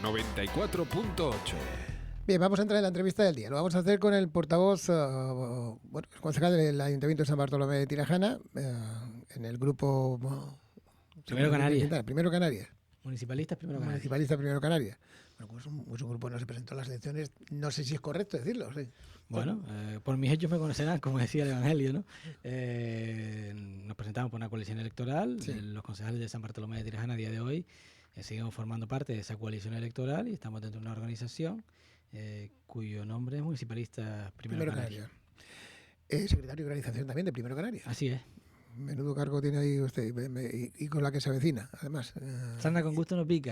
94.8. Bien, vamos a entrar en la entrevista del día. Lo vamos a hacer con el portavoz, concejal del Ayuntamiento de San Bartolomé de Tirajana, en el grupo... Primero Canarias. Primero Canarias. Municipalistas Primero Canarias. Municipalistas Primero Canarias. Bueno, como es un grupo que no se presentó a las elecciones, no sé si es correcto decirlo. ¿Sí? Bueno, por mis hechos me conocerán, como decía el Evangelio, ¿no? Nos presentamos por una coalición electoral. Sí. Los concejales de San Bartolomé de Tirajana a día de hoy seguimos formando parte de esa coalición electoral y estamos dentro de una organización cuyo nombre es Municipalistas Primero Canarias. Secretario de organización también de Primero Canarias. Así es. Menudo cargo tiene ahí usted y con la que se avecina, además. Sarna con gusto no pica.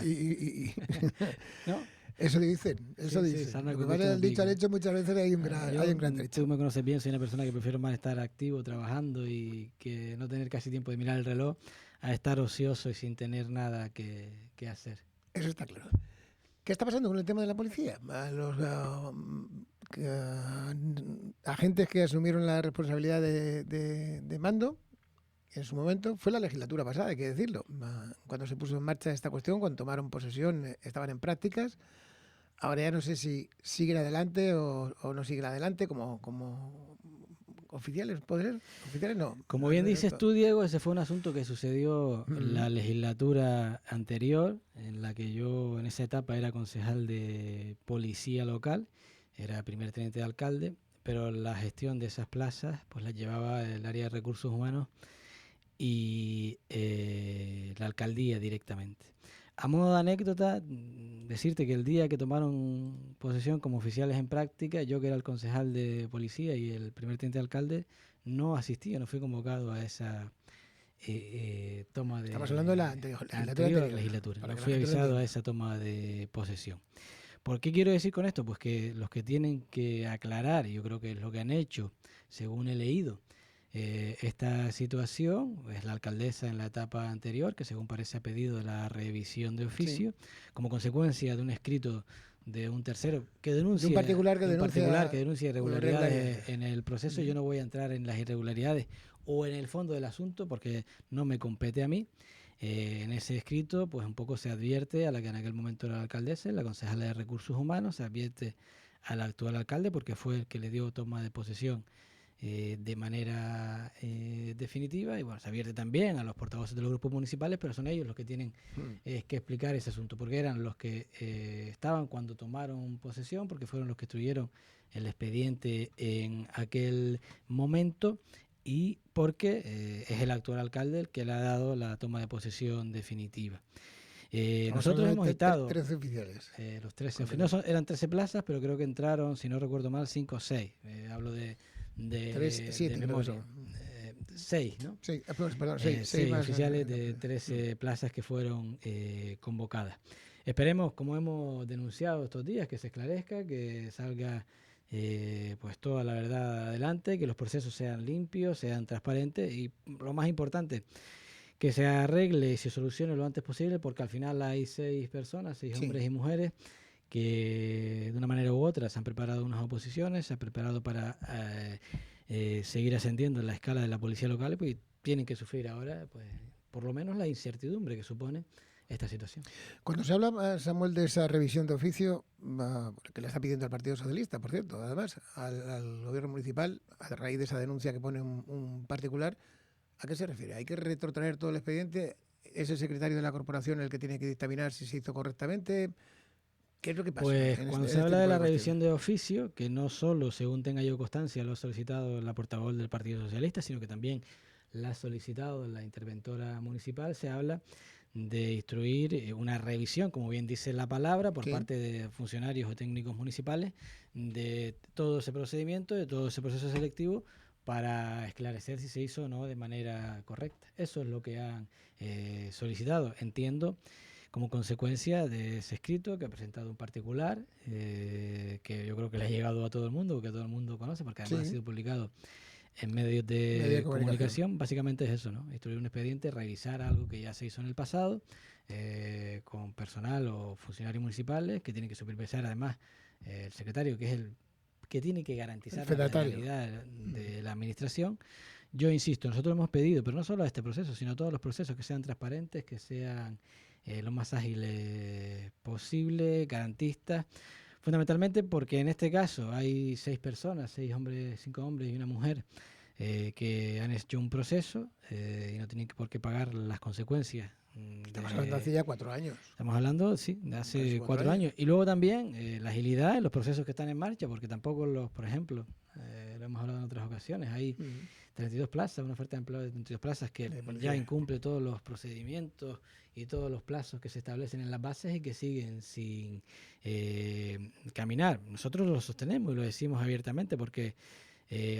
¿No? Eso dicen, eso sí, dicen. Sí, lo que pasa es el dicho al hecho, muchas veces hay un gran trecho. Tú me conoces bien, soy una persona que prefiero más estar activo, trabajando y que no tener casi tiempo de mirar el reloj a estar ocioso y sin tener nada que hacer. Eso está claro. ¿Qué está pasando con el tema de la policía? A los agentes que asumieron la responsabilidad de mando, en su momento, fue la legislatura pasada, hay que decirlo, cuando se puso en marcha esta cuestión, cuando tomaron posesión, estaban en prácticas. Ahora ya no sé si siguen adelante o no siguen adelante como oficiales, ¿podrían? Oficiales no. Como bien dices tú, Diego, ese fue un asunto que sucedió en la legislatura anterior, en la que yo en esa etapa era concejal de policía local, era primer teniente de alcalde, pero la gestión de esas plazas pues la llevaba el área de recursos humanos y la alcaldía directamente. A modo de anécdota, decirte que el día que tomaron posesión como oficiales en práctica, yo que era el concejal de policía y el primer teniente de alcalde, no asistí, no fui convocado a esa toma de... Estamos hablando de la legislatura. No fui avisado a esa toma de posesión. ¿Por qué quiero decir con esto? Pues que los que tienen que aclarar, y yo creo que es lo que han hecho, según he leído, esta situación es la alcaldesa en la etapa anterior, que según parece ha pedido la revisión de oficio, como consecuencia de un escrito de un tercero que denuncia, un particular que denuncia irregularidades en el proceso. Yo no voy a entrar en las irregularidades o en el fondo del asunto porque no me compete a mí. En ese escrito pues un poco se advierte a la que en aquel momento era la alcaldesa, la concejala de recursos humanos, se advierte al actual alcalde porque fue el que le dio toma de posesión de manera definitiva, y bueno, se advierte también a los portavoces de los grupos municipales, pero son ellos los que tienen que explicar ese asunto, porque eran los que estaban cuando tomaron posesión, porque fueron los que instruyeron el expediente en aquel momento y porque es el actual alcalde el que le ha dado la toma de posesión definitiva. Nosotros hemos estado 13 oficiales. Los 13 eran 13 plazas, pero creo que entraron, si no recuerdo mal, 5 o 6. Hablo de 6, ¿no? Sí, perdón, 6 oficiales de 13 plazas que fueron convocadas. Esperemos, como hemos denunciado estos días, que se esclarezca, que salga pues toda la verdad adelante, que los procesos sean limpios, sean transparentes y, lo más importante, que se arregle y se solucione lo antes posible, porque al final hay 6 personas, 6 hombres y mujeres, que de una manera u otra se han preparado unas oposiciones, se han preparado para seguir ascendiendo en la escala de la policía local, pues tienen que sufrir ahora, pues por lo menos la incertidumbre que supone esta situación. Cuando se habla, Samuel, de esa revisión de oficio, que le está pidiendo al Partido Socialista, por cierto, además, al gobierno municipal, a raíz de esa denuncia que pone un particular, ¿a qué se refiere? ¿Hay que retrotraer todo el expediente? ¿Es el secretario de la corporación el que tiene que dictaminar si se hizo correctamente? ¿Qué es lo que pasa? Pues cuando se habla de la revisión de oficio, que no solo, según tenga yo constancia, lo ha solicitado la portavoz del Partido Socialista, sino que también la ha solicitado la interventora municipal, se habla de instruir una revisión, como bien dice la palabra, por parte de funcionarios o técnicos municipales de todo ese procedimiento, de todo ese proceso selectivo, para esclarecer si se hizo o no de manera correcta. Eso es lo que han solicitado, entiendo, como consecuencia de ese escrito que ha presentado un particular, que yo creo que le ha llegado a todo el mundo, que todo el mundo conoce, porque además ha sido publicado en medios de comunicación. Básicamente es eso, ¿no? Instruir un expediente, revisar algo que ya se hizo en el pasado, con personal o funcionarios municipales, que tienen que supervisar además el secretario, que es el que tiene que garantizar la legalidad de la administración. Yo insisto, nosotros hemos pedido, pero no solo a este proceso, sino a todos los procesos, que sean transparentes, que sean lo más ágiles posible, garantistas, fundamentalmente porque en este caso hay 6 personas, 6 hombres, 5 hombres y una mujer, que han hecho un proceso y no tienen por qué pagar las consecuencias. Estamos hablando de hace ya 4 años. Estamos hablando, sí, de hace 4 años. Y luego también la agilidad en los procesos que están en marcha, porque tampoco por ejemplo, lo hemos hablado en otras ocasiones, hay 32 plazas, una oferta de empleo de 32 plazas que ya incumple todos los procedimientos y todos los plazos que se establecen en las bases y que siguen sin caminar. Nosotros lo sostenemos y lo decimos abiertamente porque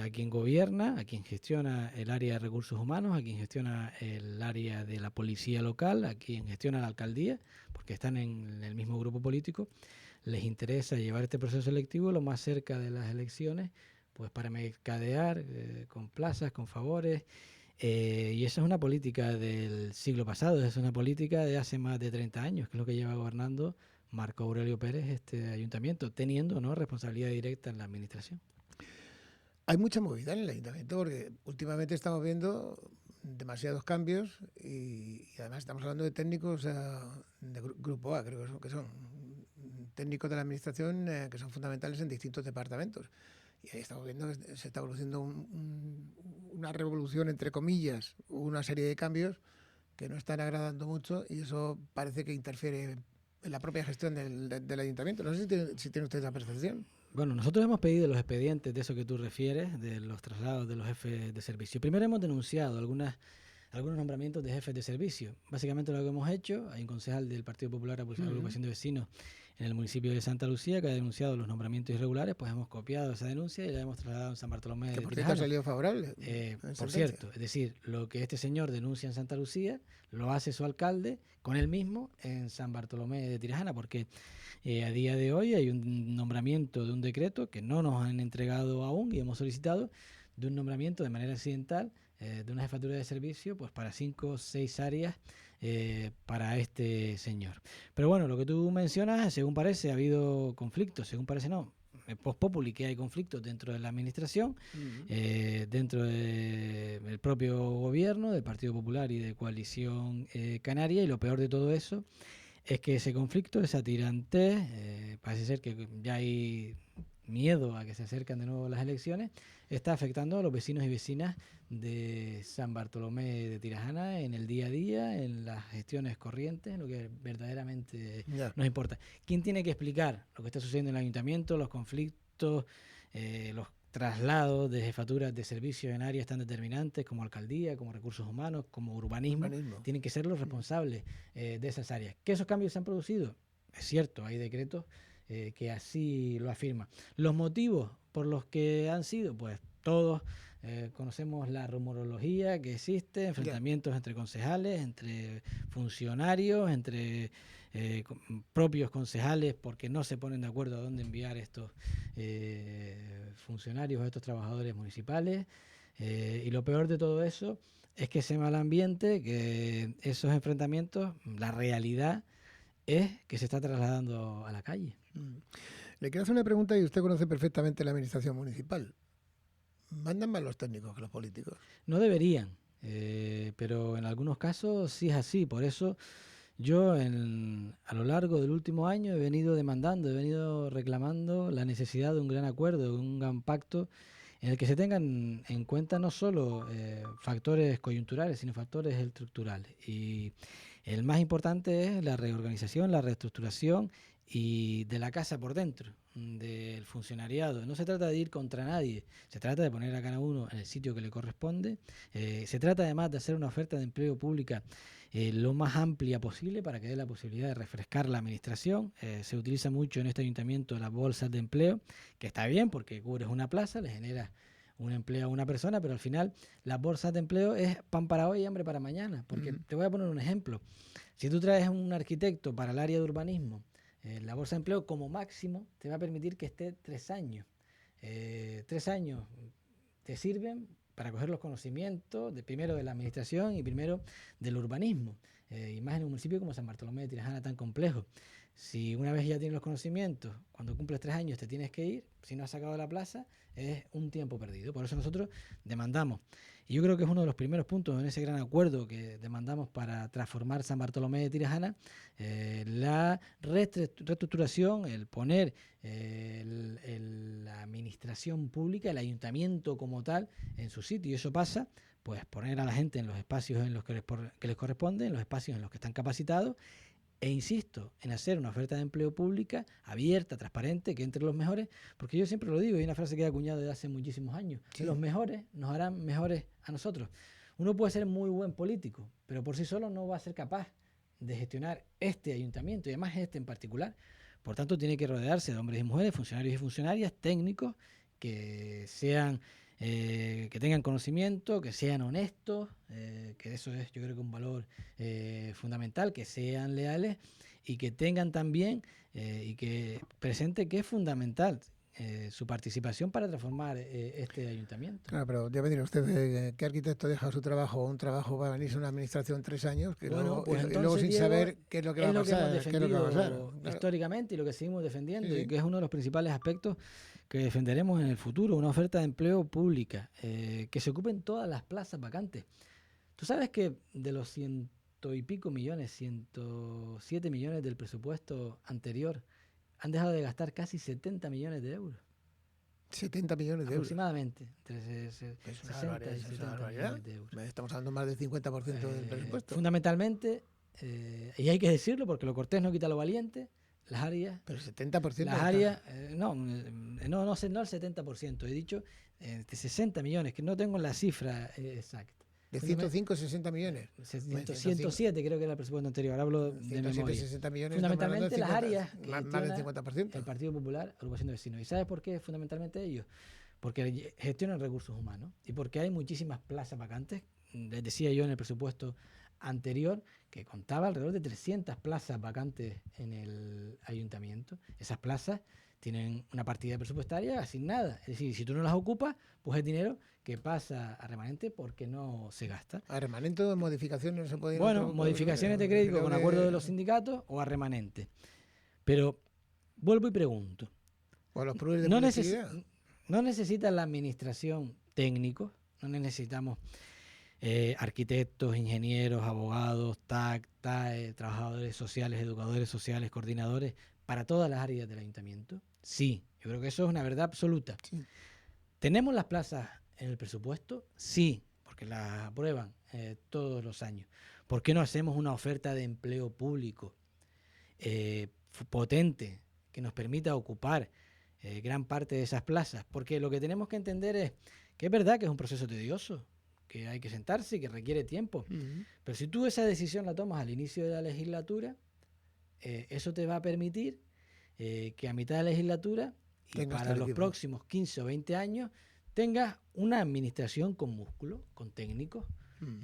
a quien gobierna, a quien gestiona el área de recursos humanos, a quien gestiona el área de la policía local, a quien gestiona la alcaldía, porque están en el mismo grupo político, les interesa llevar este proceso selectivo lo más cerca de las elecciones, pues para mercadear con plazas, con favores, y esa es una política del siglo pasado, es una política de hace más de 30 años, que es lo que lleva gobernando Marco Aurelio Pérez este ayuntamiento, teniendo responsabilidad directa en la administración. Hay mucha movilidad en el ayuntamiento porque últimamente estamos viendo demasiados cambios y además estamos hablando de técnicos de Grupo A, creo que son técnicos de la administración que son fundamentales en distintos departamentos. Y ahí estamos viendo que se está produciendo una revolución, entre comillas, una serie de cambios que no están agradando mucho y eso parece que interfiere en la propia gestión del ayuntamiento. No sé si tiene usted esa percepción. Bueno, nosotros hemos pedido los expedientes de eso que tú refieres, de los traslados de los jefes de servicio. Primero hemos denunciado algunos nombramientos de jefes de servicio. Básicamente lo que hemos hecho, hay un concejal del Partido Popular, Agrupación de Vecinos, en el municipio de Santa Lucía, que ha denunciado los nombramientos irregulares, pues hemos copiado esa denuncia y la hemos trasladado en San Bartolomé de Tirajana. ¿Que por cierto ha salido favorable? Por cierto, es decir, lo que este señor denuncia en Santa Lucía, lo hace su alcalde con él mismo en San Bartolomé de Tirajana, porque a día de hoy hay un nombramiento de un decreto que no nos han entregado aún y hemos solicitado de un nombramiento de manera accidental de una jefatura de servicio pues para 5 o 6 áreas para este señor. Pero bueno, lo que tú mencionas, según parece, ha habido conflictos, según parece no, post populi que hay conflictos dentro de la administración, dentro del propio gobierno, del Partido Popular y de Coalición Canaria, y lo peor de todo eso es que ese conflicto, esa tirantez, parece ser que ya hay miedo a que se acercan de nuevo las elecciones, está afectando a los vecinos y vecinas de San Bartolomé de Tirajana en el día a día, en las gestiones corrientes, en lo que verdaderamente nos importa. ¿Quién tiene que explicar lo que está sucediendo en el ayuntamiento, los conflictos, los traslados de jefaturas de servicios en áreas tan determinantes como alcaldía, como recursos humanos, como urbanismo? Tienen que ser los responsables de esas áreas. ¿Que esos cambios se han producido? Es cierto, hay decretos que así lo afirman. Los motivos por los que han sido, pues todos conocemos la rumorología que existe, enfrentamientos entre concejales, entre funcionarios, entre propios concejales porque no se ponen de acuerdo a dónde enviar estos funcionarios, a estos trabajadores municipales, y lo peor de todo eso es que ese mal ambiente, que esos enfrentamientos, la realidad es que se está trasladando a la calle. Le quiero hacer una pregunta y usted conoce perfectamente la administración municipal. ¿Mandan más los técnicos que los políticos? No deberían, pero en algunos casos sí es así. Por eso yo a lo largo del último año he venido reclamando la necesidad de un gran acuerdo, de un gran pacto en el que se tengan en cuenta no solo factores coyunturales, sino factores estructurales. Y el más importante es la reorganización, la reestructuración y de la casa por dentro, del funcionariado. No se trata de ir contra nadie, se trata de poner a cada uno en el sitio que le corresponde. Se trata además de hacer una oferta de empleo pública lo más amplia posible para que dé la posibilidad de refrescar la administración. Se utiliza mucho en este ayuntamiento las bolsas de empleo, que está bien porque cubres una plaza, le generas un empleo a una persona, pero al final las bolsas de empleo es pan para hoy y hambre para mañana. Porque te voy a poner un ejemplo. Si tú traes a un arquitecto para el área de urbanismo, la bolsa de empleo como máximo te va a permitir que esté 3 años. 3 años te sirven para coger los conocimientos primero de la administración y primero del urbanismo. Y más en un municipio como San Bartolomé de Tirajana tan complejo. Si una vez ya tienes los conocimientos, cuando cumples 3 años te tienes que ir, si no has sacado la plaza, es un tiempo perdido. Por eso nosotros demandamos Y yo creo que es uno de los primeros puntos en ese gran acuerdo que demandamos para transformar San Bartolomé de Tirajana, la reestructuración, el poner la administración pública, el ayuntamiento como tal, en su sitio. Y eso pasa, pues, poner a la gente en los espacios en los que les corresponde, en los espacios en los que están capacitados, e insisto en hacer una oferta de empleo pública abierta, transparente, que entre los mejores, porque yo siempre lo digo, hay una frase que he acuñado desde hace muchísimos años, sí. Los mejores nos harán mejores a nosotros. Uno puede ser muy buen político, pero por sí solo no va a ser capaz de gestionar este ayuntamiento, y además este en particular. Por tanto, tiene que rodearse de hombres y mujeres, funcionarios y funcionarias, técnicos, que sean... que tengan conocimiento, que sean honestos, que eso es, yo creo que un valor fundamental, que sean leales y que tengan también y que presente que es fundamental su participación para transformar este ayuntamiento. Claro, pero ya me dirá usted, ¿qué arquitecto deja su trabajo? Un trabajo va a venirse a una administración 3 años que bueno, luego, pues y luego sin Diego, saber qué es lo que va a pasar. Es lo que hemos defendido históricamente y lo que seguimos defendiendo, sí. Y que es uno de los principales aspectos que defenderemos en el futuro, una oferta de empleo pública, que se ocupen todas las plazas vacantes. Tú sabes que de los 100 y pico millones, 107 millones del presupuesto anterior, han dejado de gastar casi 70 millones de euros. 70 millones de euros. Aproximadamente. Entre 60 y 70 millones de euros. Estamos hablando más del 50% del presupuesto. Fundamentalmente, y hay que decirlo porque lo cortés no quita lo valiente, las áreas... Pero el 70%... Las áreas... no el 70%. He dicho de 60 millones, que no tengo la cifra exacta. De 105 a 60 millones. 107 creo que era el presupuesto anterior. Ahora hablo de memoria. 60 millones. Fundamentalmente 50, las áreas que más del 50%. El Partido Popular, agrupación de vecinos. ¿Y sabes por qué fundamentalmente ellos? Porque gestionan recursos humanos y porque hay muchísimas plazas vacantes. Les decía yo en el presupuesto anterior que contaba alrededor de 300 plazas vacantes en el ayuntamiento. Esas plazas tienen una partida presupuestaria asignada. Es decir, si tú no las ocupas, pues es dinero que pasa a remanente porque no se gasta. ¿A remanente o modificaciones no se puede ir? Bueno, modificaciones de crédito con acuerdo de los sindicatos o a remanente. Pero vuelvo y pregunto. ¿O los pruebas de no necesita la administración técnicos, no necesitamos arquitectos, ingenieros, abogados, TAC, TAE, trabajadores sociales, educadores sociales, coordinadores, para todas las áreas del ayuntamiento. Sí, yo creo que eso es una verdad absoluta. Sí. ¿Tenemos las plazas en el presupuesto? Sí, porque las aprueban todos los años. ¿Por qué no hacemos una oferta de empleo público potente que nos permita ocupar gran parte de esas plazas? Porque lo que tenemos que entender es que es verdad que es un proceso tedioso, que hay que sentarse y que requiere tiempo. Pero si tú esa decisión la tomas al inicio de la legislatura, eso te va a permitir que a mitad de la legislatura y para los próximos 15 o 20 años tengas una administración con músculo, con técnicos,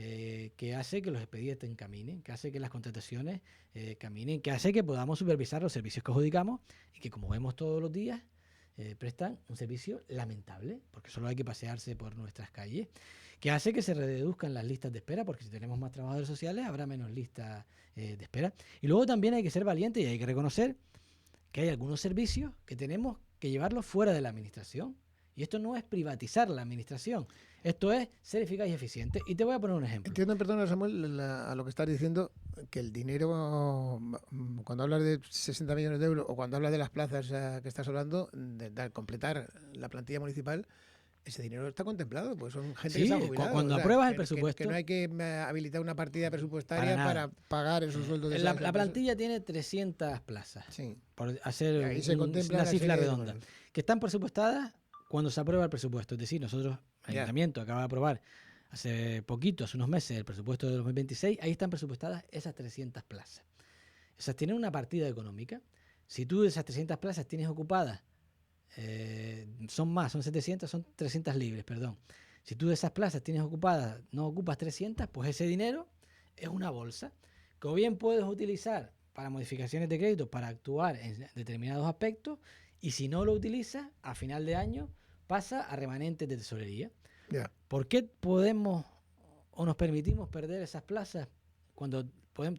que hace que los expedientes caminen, que hace que las contrataciones caminen, que hace que podamos supervisar los servicios que adjudicamos y que, como vemos todos los días, prestan un servicio lamentable, porque solo hay que pasearse por nuestras calles, que hace que se reduzcan las listas de espera, porque si tenemos más trabajadores sociales habrá menos listas de espera. Y luego también hay que ser valientes y hay que reconocer que hay algunos servicios que tenemos que llevarlos fuera de la administración. Y esto no es privatizar la administración, esto es ser eficaz y eficiente. Y te voy a poner un ejemplo. Entiendo, perdona Samuel, a lo que estás diciendo, que el dinero, cuando hablas de 60 millones de euros o cuando hablas de las plazas que estás hablando, de completar la plantilla municipal, ese dinero está contemplado, pues son gente que se ha jubilado. Cuando apruebas el presupuesto... Que no hay que habilitar una partida presupuestaria para pagar esos sueldos de la plantilla tiene 300 plazas, sí, por hacer una cifra redonda, que están presupuestadas cuando se aprueba el presupuesto. Es decir, nosotros, el Ayuntamiento acaba de aprobar hace poquito, hace unos meses, el presupuesto de 2026, ahí están presupuestadas esas 300 plazas. Esas tienen una partida económica. Si tú de esas 300 plazas tienes ocupadas, son 700, son 300 libres, perdón. Si tú de esas plazas tienes ocupadas, no ocupas 300, pues ese dinero es una bolsa que o bien puedes utilizar para modificaciones de crédito, para actuar en determinados aspectos, y si no lo utilizas, a final de año pasa a remanentes de tesorería. ¿Por qué podemos o nos permitimos perder esas plazas cuando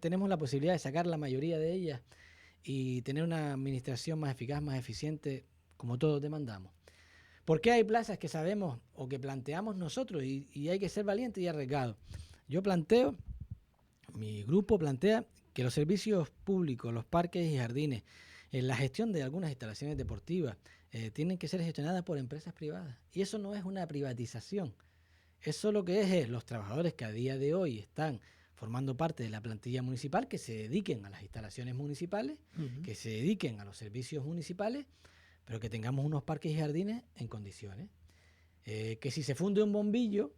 tenemos la posibilidad de sacar la mayoría de ellas y tener una administración más eficaz, más eficiente, como todos demandamos? ¿Por qué hay plazas que sabemos o que planteamos nosotros y hay que ser valiente y arriesgado? Yo planteo, mi grupo plantea que los servicios públicos, los parques y jardines, la gestión de algunas instalaciones deportivas, tienen que ser gestionadas por empresas privadas. Y eso no es una privatización. Eso lo que es los trabajadores que a día de hoy están formando parte de la plantilla municipal, que se dediquen a las instalaciones municipales, que se dediquen a los servicios municipales, pero que tengamos unos parques y jardines en condiciones. Que si se funde un bombillo,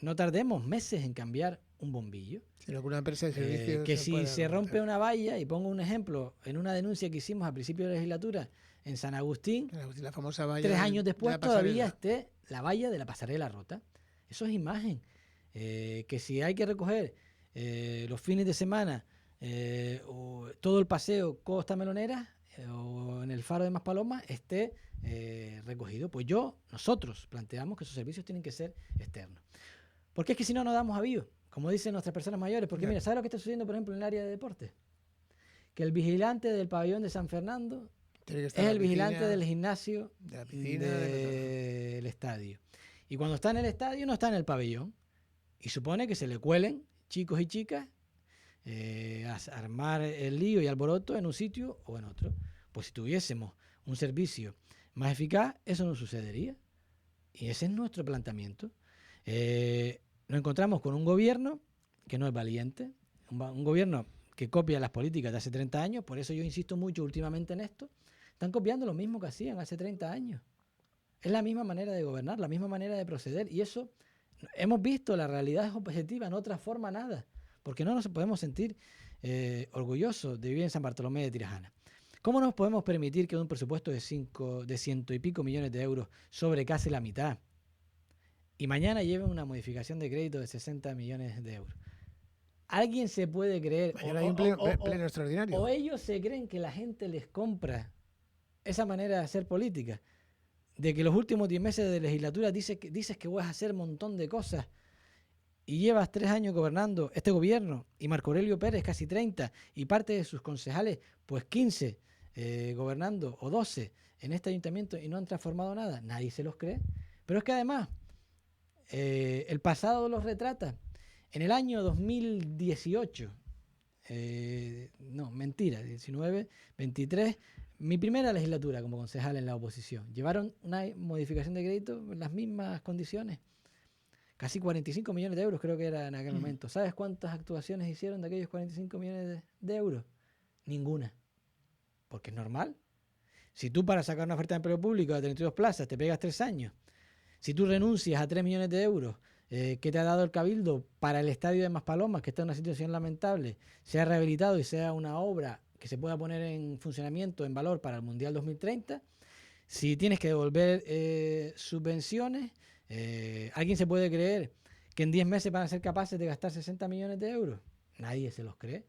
no tardemos meses en cambiar un bombillo. Si alguna empresa de servicios que si se rompe una valla, y pongo un ejemplo, en una denuncia que hicimos a principio de legislatura en San Agustín, la famosa valla 3 años después todavía esté la valla de la pasarela rota. Eso es imagen. Que si hay que recoger los fines de semana o todo el paseo Costa Melonera o en el Faro de Maspalomas esté recogido, pues nosotros planteamos que esos servicios tienen que ser externos. Porque es que si no, nos damos avío, como dicen nuestras personas mayores. Porque mira, ¿sabes lo que está sucediendo, por ejemplo, en el área de deporte? Que el vigilante del pabellón de San Fernando es el vigilante del gimnasio del estadio. Y cuando está en el estadio no está en el pabellón. Y supone que se le cuelen chicos y chicas a armar el lío y alboroto en un sitio o en otro. Pues si tuviésemos un servicio más eficaz, eso no sucedería. Y ese es nuestro planteamiento. Nos encontramos con un gobierno que no es valiente, un gobierno que copia las políticas de hace 30 años, por eso yo insisto mucho últimamente en esto. Están copiando lo mismo que hacían hace 30 años. Es la misma manera de gobernar, la misma manera de proceder, y eso hemos visto, la realidad es objetiva, no transforma nada, porque no nos podemos sentir orgullosos de vivir en San Bartolomé de Tirajana. ¿Cómo nos podemos permitir que un presupuesto de 100 y pico millones de euros sobre casi la mitad y mañana lleven una modificación de crédito de 60 millones de euros? ¿Alguien se puede creer? Mañana hay un pleno extraordinario. O ellos se creen que la gente les compra esa manera de hacer política, de que los últimos 10 meses de legislatura dices que vas a hacer un montón de cosas y llevas 3 años gobernando este gobierno y Marco Aurelio Pérez casi 30 y parte de sus concejales pues 15 gobernando o 12 en este ayuntamiento y no han transformado nada. Nadie se los cree. Pero es que además el pasado los retrata. En el año 2018, no, mentira, 19, 23, mi primera legislatura como concejal en la oposición, llevaron una modificación de crédito en las mismas condiciones. Casi 45 millones de euros creo que era en aquel momento. ¿Sabes cuántas actuaciones hicieron de aquellos 45 millones de euros? Ninguna. Porque es normal. Si tú para sacar una oferta de empleo público de 32 plazas te pegas 3 años, si tú renuncias a 3 millones de euros que te ha dado el Cabildo para el estadio de Maspalomas, que está en una situación lamentable, sea rehabilitado y sea una obra que se pueda poner en funcionamiento, en valor para el Mundial 2030, si tienes que devolver subvenciones, ¿alguien se puede creer que en 10 meses van a ser capaces de gastar 60 millones de euros? Nadie se los cree.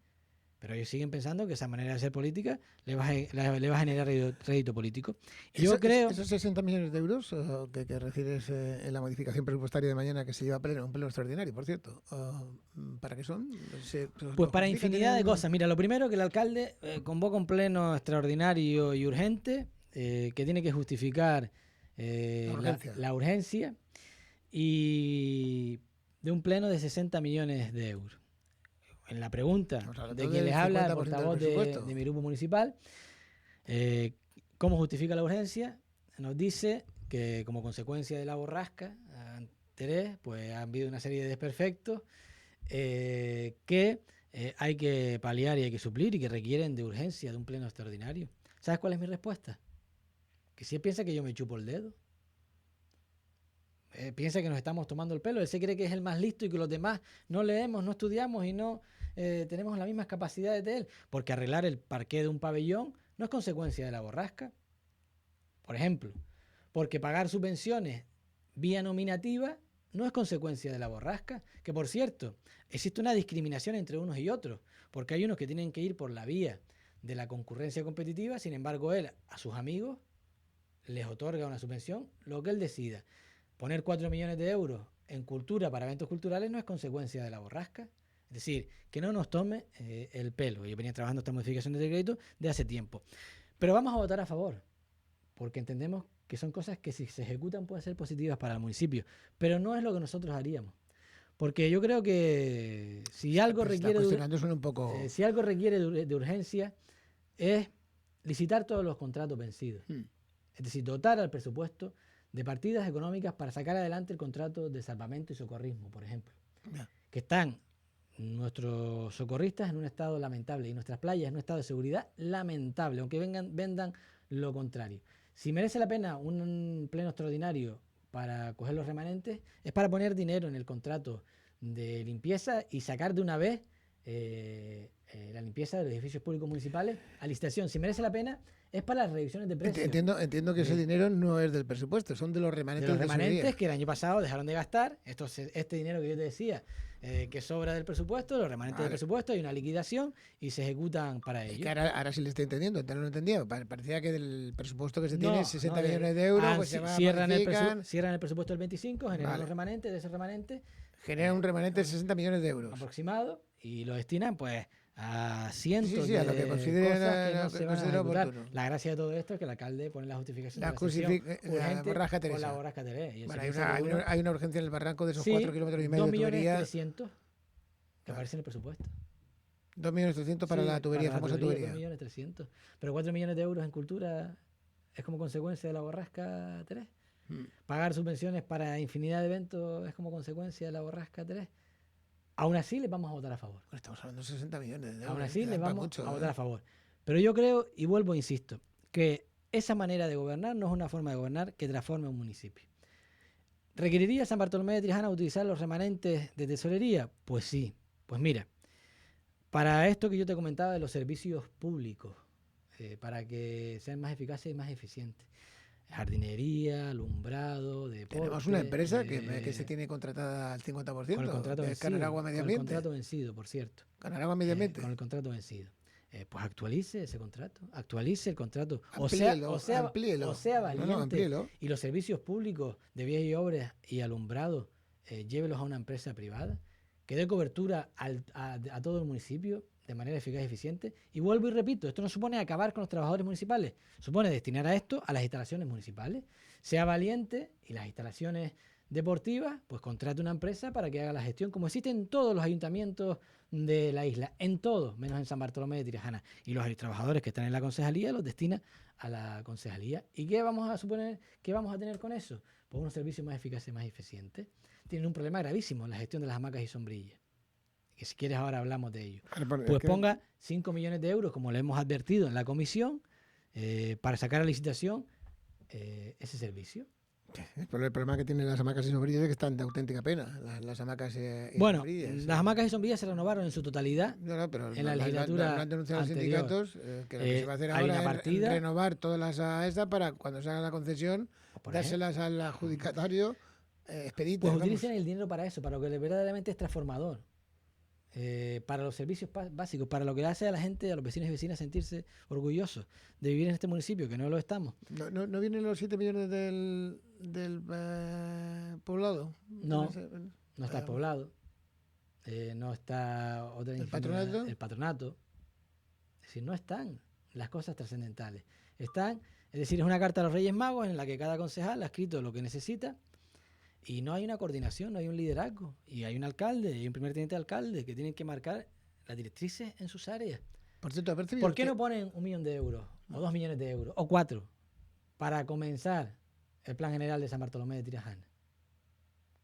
Pero ellos siguen pensando que esa manera de hacer política le va a generar rédito político. Yo creo... Esos 60 millones de euros que recibes en la modificación presupuestaria de mañana que se lleva a pleno, un pleno extraordinario, por cierto, ¿para qué son? Pues para infinidad de cosas. Mira, lo primero que el alcalde convoca un pleno extraordinario y urgente que tiene que justificar la urgencia y de un pleno de 60 millones de euros. En la pregunta de quien les habla, el portavoz de mi grupo municipal, ¿cómo justifica la urgencia? Nos dice que como consecuencia de la borrasca anterior, pues han habido una serie de desperfectos que hay que paliar y hay que suplir y que requieren de urgencia de un pleno extraordinario. ¿Sabes cuál es mi respuesta? Que si él piensa que yo me chupo el dedo. Piensa que nos estamos tomando el pelo. Él se cree que es el más listo y que los demás no leemos, no estudiamos y no tenemos las mismas capacidades de él. Porque arreglar el parqué de un pabellón no es consecuencia de la borrasca. Por ejemplo, porque pagar subvenciones vía nominativa no es consecuencia de la borrasca. Que por cierto, existe una discriminación entre unos y otros. Porque hay unos que tienen que ir por la vía de la concurrencia competitiva. Sin embargo, él a sus amigos les otorga una subvención, lo que él decida. Poner 4 millones de euros en cultura para eventos culturales no es consecuencia de la borrasca. Es decir, que no nos tome el pelo. Yo venía trabajando esta modificación de crédito de hace tiempo. Pero vamos a votar a favor, porque entendemos que son cosas que si se ejecutan pueden ser positivas para el municipio, pero no es lo que nosotros haríamos. Porque yo creo que si algo requiere si algo requiere de urgencia es licitar todos los contratos vencidos. Es decir, dotar al presupuesto de partidas económicas para sacar adelante el contrato de salvamento y socorrismo, por ejemplo. Que están nuestros socorristas en un estado lamentable y nuestras playas en un estado de seguridad lamentable, aunque vendan lo contrario. Si merece la pena un pleno extraordinario para coger los remanentes, es para poner dinero en el contrato de limpieza y sacar de una vez la limpieza de los edificios públicos municipales a licitación. Si merece la pena, es para las revisiones de precios. Entiendo que ese dinero no es del presupuesto, son de los remanentes. De los remanentes que el año pasado dejaron de gastar. Este dinero que yo te decía, que sobra del presupuesto, los remanentes del presupuesto, hay una liquidación y se ejecutan para ello. Que ahora sí le estoy entendiendo, antes no lo entendía. Parecía que del presupuesto que se tiene 60 millones de euros, pues cierran el presupuesto del 25, generan los remanentes, de esos remanentes generan un remanente de 60 millones de euros. Aproximado, y lo destinan pues a cientos a lo que considera oportuno. La gracia de todo esto es que el alcalde pone la justificación de la borrasca Teresa. Con la borrasca Teresa. Bueno, hay una urgencia en el barranco de esos 4,5 kilómetros de tubería. 2.300.000 que aparece en el presupuesto. 2.300.000 para la tubería, famosa tubería. 2.300.000. Pero 4 millones de euros en cultura es como consecuencia de la borrasca Teresa. Pagar subvenciones para infinidad de eventos es como consecuencia de la borrasca Teresa. Aún así les vamos a votar a favor. Bueno, estamos hablando de 60 millones de euros. Aún así les vamos a votar a favor. Pero yo creo, y vuelvo, insisto, que esa manera de gobernar no es una forma de gobernar que transforme un municipio. ¿Requeriría San Bartolomé de Tirajana utilizar los remanentes de tesorería? Pues sí. Pues mira, para esto que yo te comentaba de los servicios públicos, para que sean más eficaces y más eficientes. Jardinería, alumbrado, deporte. Tenemos una empresa que se tiene contratada al 50%. Con el contrato vencido. Canaragua Medio Ambiente. Con el contrato vencido, por cierto. Canaragua Medio Ambiente. Con el contrato vencido. Pues actualice ese contrato. Actualice el contrato. Amplíelo, o sea valiente. Y los servicios públicos de vías y obras y alumbrado, llévelos a una empresa privada que dé cobertura a todo el municipio de manera eficaz y eficiente. Y vuelvo y repito, esto no supone acabar con los trabajadores municipales, supone destinar a esto a las instalaciones municipales. Sea valiente y las instalaciones deportivas, pues contrate una empresa para que haga la gestión, como existe en todos los ayuntamientos de la isla, en todos, menos en San Bartolomé de Tirajana. Y los trabajadores que están en la concejalía los destina a la concejalía. ¿Y qué vamos a suponer que vamos a tener con eso? Pues unos servicios más eficaces, más eficientes. Tienen un problema gravísimo en la gestión de las hamacas y sombrillas. Que si quieres ahora hablamos de ello. Pues ponga 5 millones de euros, como le hemos advertido en la comisión, para sacar a licitación ese servicio. Pero el problema que tienen las hamacas y sombrillas es que están de auténtica pena. Las hamacas y bueno, sombrillas. Las hamacas y sombrillas se renovaron en su totalidad pero en la legislatura han denunciado los sindicatos que lo que se va a hacer ahora es renovar todas las AESA para cuando se haga la concesión, dárselas al adjudicatario expedito. Pues utilicen el dinero para eso, para lo que verdaderamente es transformador. Para los servicios básicos, para lo que hace a la gente, a los vecinos y vecinas sentirse orgullosos de vivir en este municipio, que no lo estamos. ¿No vienen los 7 millones del poblado? No está el poblado, no está otra ¿El patronato? El patronato. Es decir, no están las cosas trascendentales. Están, es decir, es una carta a los Reyes Magos en la que cada concejal ha escrito lo que necesita. Y no hay una coordinación, no hay un liderazgo. Y hay un alcalde, y un primer teniente de alcalde que tienen que marcar las directrices en sus áreas. Por cierto, ¿por qué no ponen 1 millón de euros, o 2 millones de euros, o 4, para comenzar el plan general de San Bartolomé de Tirajana?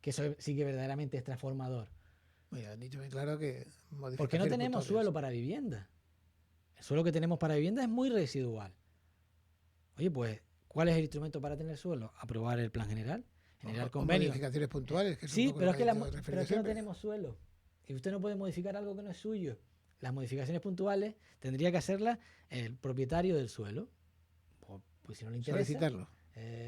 Que eso sí que verdaderamente es transformador. Oye, han dicho muy claro que... Porque no tenemos suelo para vivienda. El suelo que tenemos para vivienda es muy residual. Oye, pues, ¿cuál es el instrumento para tener suelo? Aprobar el plan general. Generar convenios. Modificaciones puntuales. Que sí, pero es que no tenemos suelo. Y usted no puede modificar algo que no es suyo. Las modificaciones puntuales tendría que hacerlas el propietario del suelo. Pues si no le interesa. Solicitarlo.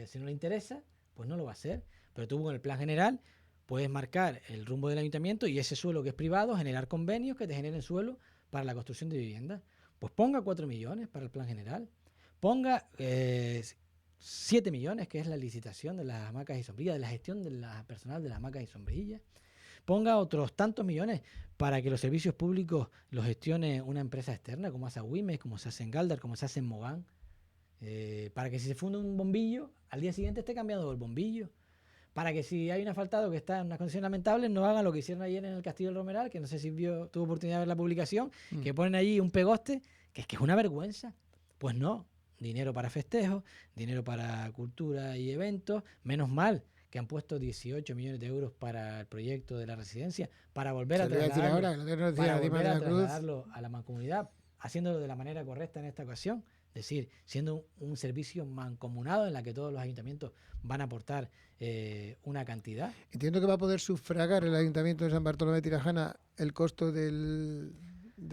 Si no le interesa, pues no lo va a hacer. Pero tú con el plan general puedes marcar el rumbo del ayuntamiento y ese suelo que es privado, generar convenios que te generen suelo para la construcción de viviendas. Pues ponga 4 millones para el plan general. Ponga 7 millones, que es la licitación de las hamacas y sombrillas, de la gestión de la personal de las hamacas y sombrillas. Ponga otros tantos millones para que los servicios públicos los gestione una empresa externa, como hace Agüimes, como se hace en Galdar, como se hace en Mogán. para que si se funde un bombillo, al día siguiente esté cambiando el bombillo, para que si hay un asfaltado que está en unas condiciones lamentables, no hagan lo que hicieron ayer en el Castillo del Romeral, que no sé si tuvo oportunidad de ver la publicación, que ponen allí un pegoste, que es una vergüenza. Pues no, dinero para festejos, dinero para cultura y eventos, menos mal que han puesto 18 millones de euros para el proyecto de la residencia, para volver a trasladarlo a la mancomunidad, haciéndolo de la manera correcta en esta ocasión. Es decir, siendo un servicio mancomunado en la que todos los ayuntamientos van a aportar una cantidad. Entiendo que va a poder sufragar el Ayuntamiento de San Bartolomé de Tirajana el costo de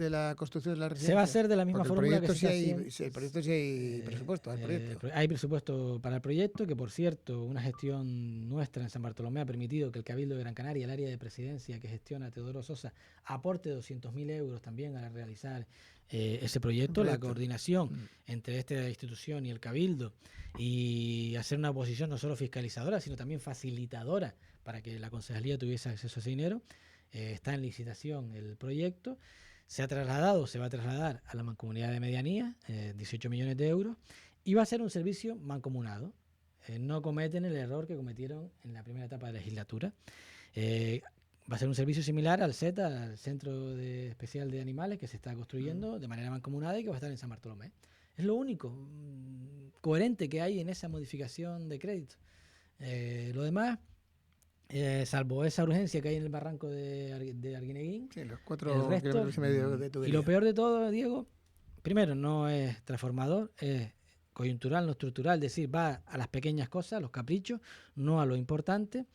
la construcción de la residencia. Se va a hacer de la misma fórmula que el proyecto sí hay presupuesto. Hay presupuesto para el proyecto, que por cierto, una gestión nuestra en San Bartolomé ha permitido que el Cabildo de Gran Canaria, el área de presidencia que gestiona Teodoro Sosa, aporte 200.000 euros también a realizar ese proyecto. La coordinación entre esta institución y el Cabildo, y hacer una posición no solo fiscalizadora, sino también facilitadora para que la concejalía tuviese acceso a ese dinero. Está en licitación el proyecto. Se va a trasladar a la mancomunidad de medianía, 18 millones de euros, y va a ser un servicio mancomunado. No cometen el error que cometieron en la primera etapa de la legislatura. Va a ser un servicio similar al CETA, al Centro Especial de Animales, que se está construyendo de manera mancomunada y que va a estar en San Bartolomé. Es lo único coherente que hay en esa modificación de crédito. Lo demás, salvo esa urgencia que hay en el barranco de Arguineguín, sí, los 4 kilómetros y medio de tubería. Y lo peor de todo, Diego, primero, no es transformador, es coyuntural, no estructural, es decir, va a las pequeñas cosas, los caprichos, no a lo importante.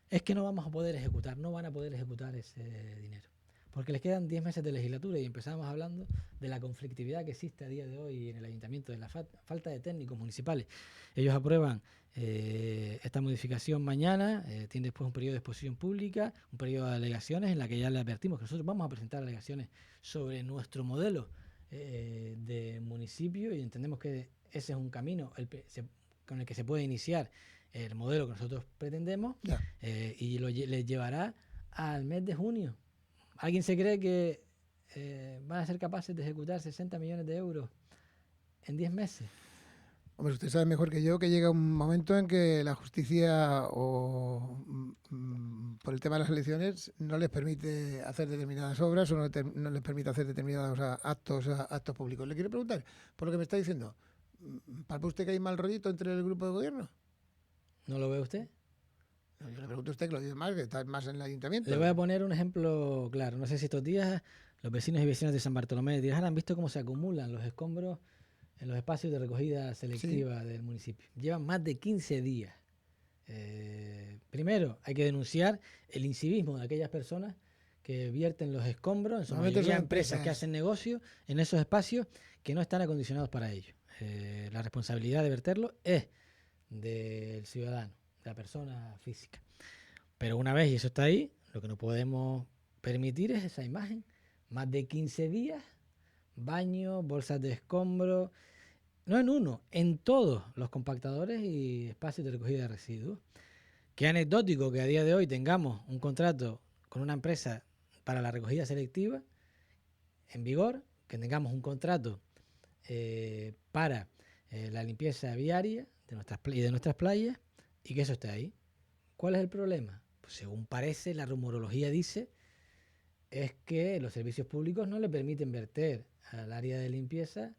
Es que no van a poder ejecutar ese dinero, porque les quedan 10 meses de legislatura, y empezamos hablando de la conflictividad que existe a día de hoy en el ayuntamiento, de la falta de técnicos municipales. Ellos aprueban esta modificación mañana, tiene después un periodo de exposición pública, un periodo de alegaciones en la que ya le advertimos que nosotros vamos a presentar alegaciones sobre nuestro modelo de municipio, y entendemos que ese es un camino con el que se puede iniciar el modelo que nosotros pretendemos, y les llevará al mes de junio. ¿Alguien se cree que van a ser capaces de ejecutar 60 millones de euros en 10 meses? Hombre, usted sabe mejor que yo que llega un momento en que la justicia, o por el tema de las elecciones, no les permite hacer determinadas obras, o no les permite hacer determinados actos públicos. Le quiero preguntar, por lo que me está diciendo, ¿palpa usted que hay mal rollito entre el grupo de gobierno? ¿No lo ve usted? No, yo le pregunto a usted, que lo dice más, que está más en el ayuntamiento. Le voy a poner un ejemplo claro. No sé si estos días los vecinos y vecinas de San Bartolomé de Tirajana han visto cómo se acumulan los escombros en los espacios de recogida selectiva del municipio. Llevan más de 15 días. Primero, hay que denunciar el incivismo de aquellas personas que vierten los escombros, en su mayoría empresas que hacen negocio en esos espacios que no están acondicionados para ello. La responsabilidad de verterlo es del ciudadano, de la persona física. Pero una vez y eso está ahí, lo que no podemos permitir es esa imagen. Más de 15 días, baños, bolsas de escombros, no en uno, en todos los compactadores y espacios de recogida de residuos. Qué anecdótico que a día de hoy tengamos un contrato con una empresa para la recogida selectiva en vigor, que tengamos un contrato para la limpieza viaria de nuestras playas, y que eso esté ahí. ¿Cuál es el problema? Pues según parece, la rumorología dice, es que los servicios públicos no le permiten verter al área de limpieza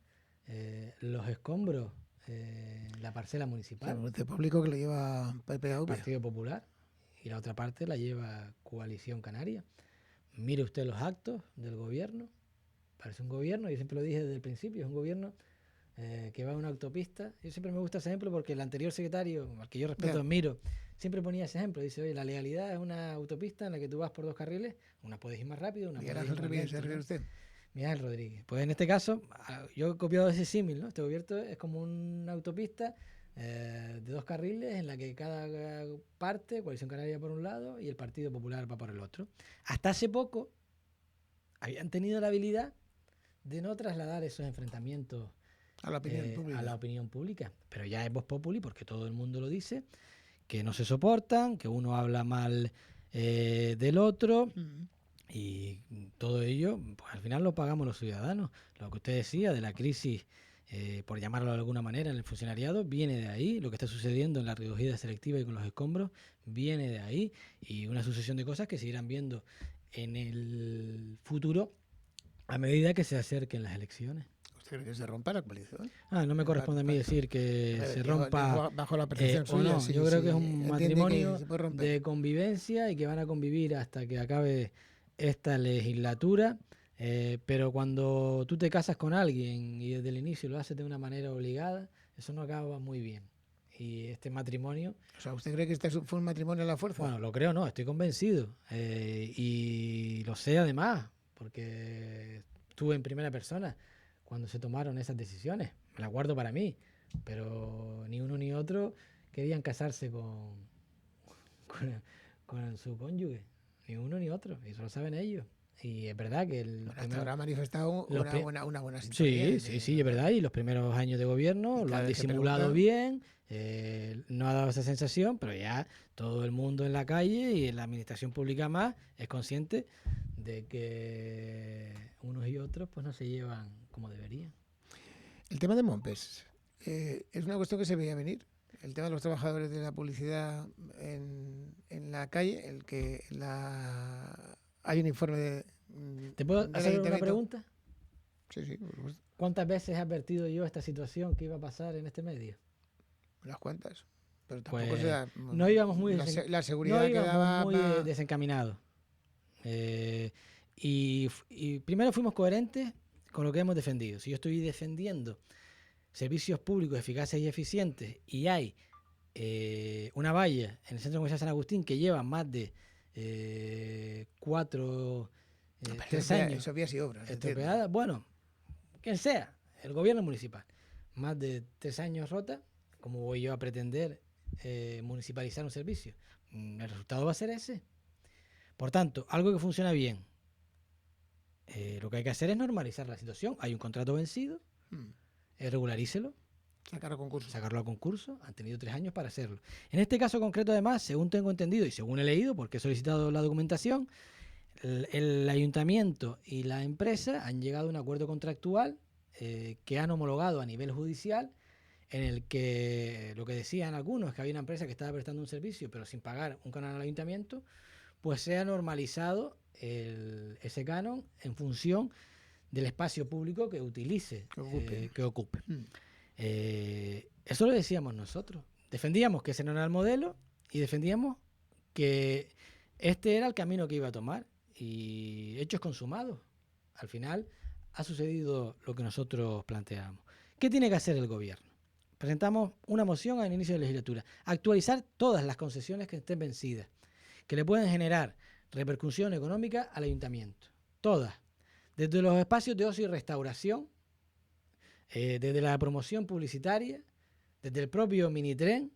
los escombros en la parcela municipal. El público que lo lleva PPAV. Partido Popular, y la otra parte la lleva Coalición Canaria. Mire usted los actos del gobierno. Parece un gobierno, yo siempre lo dije desde el principio, es un gobierno que va a una autopista. Yo siempre me gusta ese ejemplo porque el anterior secretario, al que yo respeto, admiro, siempre ponía ese ejemplo. Dice, oye, la legalidad es una autopista en la que tú vas por 2 carriles, una puedes ir más rápido, una puedes ir más lento, ¿no? Miguel Rodríguez. Pues en este caso, yo he copiado ese símil, ¿no? Este gobierno es como una autopista de 2 carriles en la que cada parte, Coalición Canaria por un lado y el Partido Popular va por el otro. Hasta hace poco habían tenido la habilidad de no trasladar esos enfrentamientos a la opinión pública. Pero ya es voz populi, porque todo el mundo lo dice, que no se soportan, que uno habla mal del otro. Y todo ello, pues al final lo pagamos los ciudadanos. Lo que usted decía de la crisis por llamarlo de alguna manera, en el funcionariado, viene de ahí. Lo que está sucediendo en la recogida selectiva y con los escombros viene de ahí, y una sucesión de cosas que se irán viendo en el futuro a medida que se acerquen las elecciones. ¿Usted cree que se rompa la coalición? No me corresponde a mí decir que se rompa bajo la percepción suya, o no. sí, Yo creo sí, que es un matrimonio de de convivencia y que van a convivir hasta que acabe esta legislatura. Pero cuando tú te casas con alguien y desde el inicio lo haces de una manera obligada, eso no acaba muy bien. Y este matrimonio... O sea, ¿usted cree que este fue un matrimonio a la fuerza? Bueno, lo creo, no, estoy convencido. Y lo sé además, porque estuve en primera persona cuando se tomaron esas decisiones. Me las guardo para mí, pero ni uno ni otro querían casarse con su cónyuge. Ni uno ni otro, y eso lo saben ellos. Y es verdad que hasta ahora ha manifestado una buena situación. Sí, es verdad. Y los primeros años de gobierno lo han disimulado bien, no ha dado esa sensación, pero ya todo el mundo en la calle y en la administración pública más es consciente de que unos y otros pues no se llevan como deberían. El tema de Mompes es una cuestión que se veía venir. El tema de los trabajadores de la publicidad en la calle, el que hay un informe de... ¿Te puedo hacer una pregunta? Sí, por supuesto. ¿Cuántas veces he advertido yo esta situación que iba a pasar en este medio? Unas cuantas. Pero tampoco no íbamos muy la seguridad quedaba muy desencaminados. Y primero fuimos coherentes con lo que hemos defendido. Si yo estoy defendiendo servicios públicos eficaces y eficientes y hay una valla en el Centro Comercial San Agustín que lleva más de 3 años eso vías y obras estropeada, bueno, quien sea, el gobierno municipal, más de 3 años rota, ¿cómo voy yo a pretender municipalizar un servicio? El resultado va a ser ese. Por tanto, algo que funciona bien, lo que hay que hacer es normalizar la situación. Hay un contrato vencido, regularícelo, sacarlo a concurso. Han tenido 3 años para hacerlo. En este caso concreto, además, según tengo entendido y según he leído, porque he solicitado la documentación, el ayuntamiento y la empresa han llegado a un acuerdo contractual que han homologado a nivel judicial, en el que lo que decían algunos es que había una empresa que estaba prestando un servicio pero sin pagar un canon al ayuntamiento, pues se ha normalizado ese canon en función del espacio público que utilice, que ocupe. Eso lo decíamos nosotros. Defendíamos que ese no era el modelo y defendíamos que este era el camino que iba a tomar, y hechos consumados. Al final ha sucedido lo que nosotros planteábamos. ¿Qué tiene que hacer el gobierno? Presentamos una moción al inicio de la legislatura: actualizar todas las concesiones que estén vencidas, que le pueden generar repercusión económica al ayuntamiento. Todas. Desde los espacios de ocio y restauración, desde la promoción publicitaria, desde el propio minitren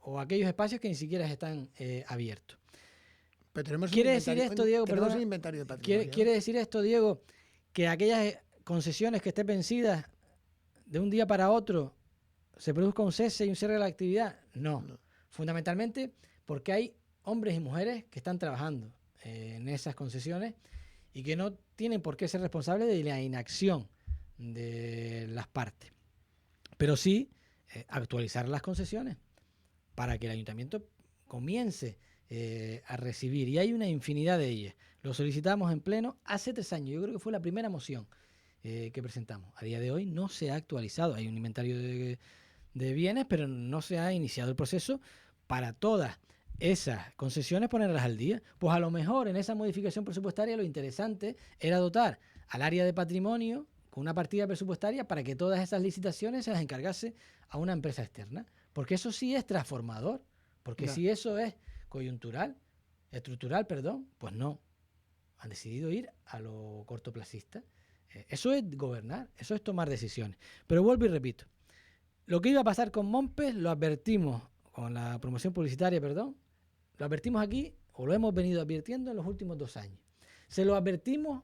o aquellos espacios que ni siquiera están abiertos. Pero ¿Quiere decir esto, Diego? Tenemos un inventario de patrimonio. ¿Quiere decir esto, Diego, que aquellas concesiones que estén vencidas de un día para otro se produzca un cese y un cierre de la actividad? No. Fundamentalmente porque hay hombres y mujeres que están trabajando en esas concesiones y que no tienen por qué ser responsables de la inacción de las partes. Pero sí actualizar las concesiones para que el ayuntamiento comience a recibir, y hay una infinidad de ellas. Lo solicitamos en pleno hace 3 años, yo creo que fue la primera moción que presentamos. A día de hoy no se ha actualizado, hay un inventario de bienes, pero no se ha iniciado el proceso para todas esas concesiones ponerlas al día. Pues a lo mejor en esa modificación presupuestaria lo interesante era dotar al área de patrimonio con una partida presupuestaria para que todas esas licitaciones se las encargase a una empresa externa, porque eso sí es transformador, porque si eso es estructural, pues no. Han decidido ir a lo cortoplacista. Eso es gobernar, eso es tomar decisiones. Pero vuelvo y repito, lo que iba a pasar con Mompes lo advertimos con la promoción publicitaria, lo advertimos aquí, o lo hemos venido advirtiendo en los últimos 2 años. Se lo advertimos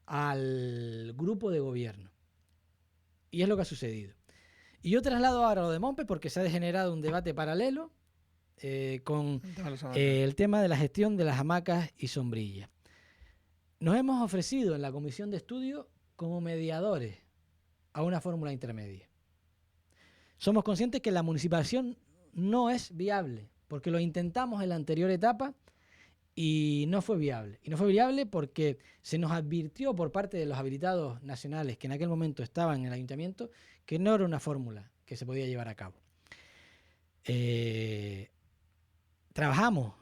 al grupo de gobierno. Y es lo que ha sucedido. Y yo traslado ahora lo de Mompes porque se ha degenerado un debate paralelo con el tema de la gestión de las hamacas y sombrillas. Nos hemos ofrecido en la comisión de estudio como mediadores a una fórmula intermedia. Somos conscientes que la municipalización no es viable, porque lo intentamos en la anterior etapa y no fue viable. Y no fue viable porque se nos advirtió por parte de los habilitados nacionales que en aquel momento estaban en el ayuntamiento que no era una fórmula que se podía llevar a cabo. Trabajamos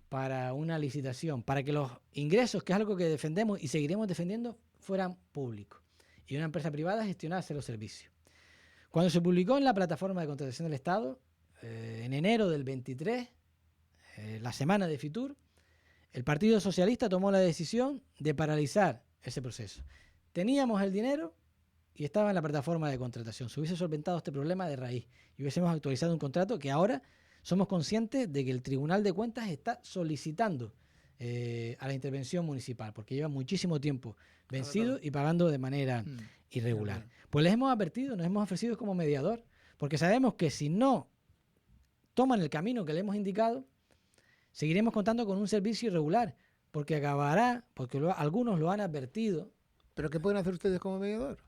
para una licitación, para que los ingresos, que es algo que defendemos y seguiremos defendiendo, fueran públicos y una empresa privada gestionase los servicios. Cuando se publicó en la plataforma de contratación del Estado, en enero del 23, la semana de Fitur, el Partido Socialista tomó la decisión de paralizar ese proceso. Teníamos el dinero y estaba en la plataforma de contratación. Se hubiese solventado este problema de raíz y hubiésemos actualizado un contrato que ahora somos conscientes de que el Tribunal de Cuentas está solicitando a la intervención municipal, porque lleva muchísimo tiempo vencido y pagando de manera irregular. Pues les hemos advertido, nos hemos ofrecido como mediador, porque sabemos que si no toman el camino que le hemos indicado, seguiremos contando con un servicio irregular, porque acabará, porque algunos lo han advertido. ¿Pero qué pueden hacer ustedes como mediador?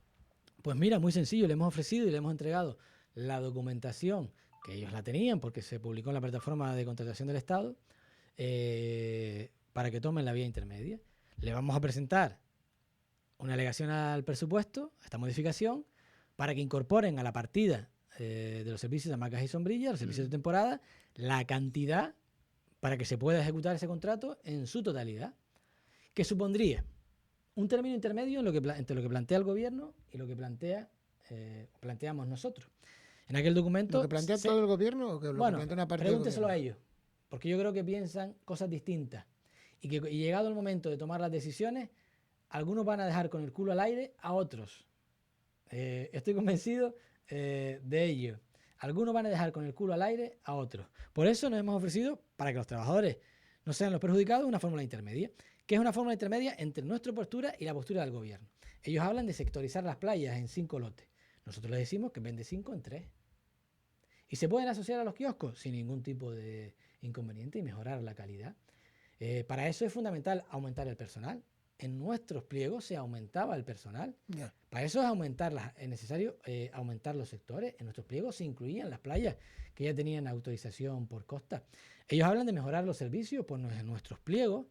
Pues mira, muy sencillo, le hemos ofrecido y le hemos entregado la documentación, que ellos la tenían porque se publicó en la plataforma de contratación del Estado, para que tomen la vía intermedia. Le vamos a presentar una alegación al presupuesto, a esta modificación, para que incorporen a la partida de los servicios de hamacas y sombrillas, los servicios de temporada, la cantidad para que se pueda ejecutar ese contrato en su totalidad, que supondría un término intermedio entre lo que plantea el gobierno y lo que planteamos nosotros. En aquel documento... ¿Lo que plantea todo el gobierno o que lo que plantea una parte del gobierno? Pregúnteselo a ellos, porque yo creo que piensan cosas distintas y llegado el momento de tomar las decisiones, algunos van a dejar con el culo al aire a otros. Estoy convencido de ello. Algunos van a dejar con el culo al aire a otros. Por eso nos hemos ofrecido, para que los trabajadores no sean los perjudicados, una fórmula intermedia, que es una fórmula intermedia entre nuestra postura y la postura del gobierno. Ellos hablan de sectorizar las playas en 5 lotes. Nosotros les decimos que en vez de 5, en 3. Y se pueden asociar a los kioscos sin ningún tipo de inconveniente y mejorar la calidad. Para eso es fundamental aumentar el personal. En nuestros pliegos se aumentaba el personal. Yeah. Para eso es necesario aumentar los sectores. En nuestros pliegos se incluían las playas que ya tenían autorización por costa. Ellos hablan de mejorar los servicios, pues en nuestros pliegos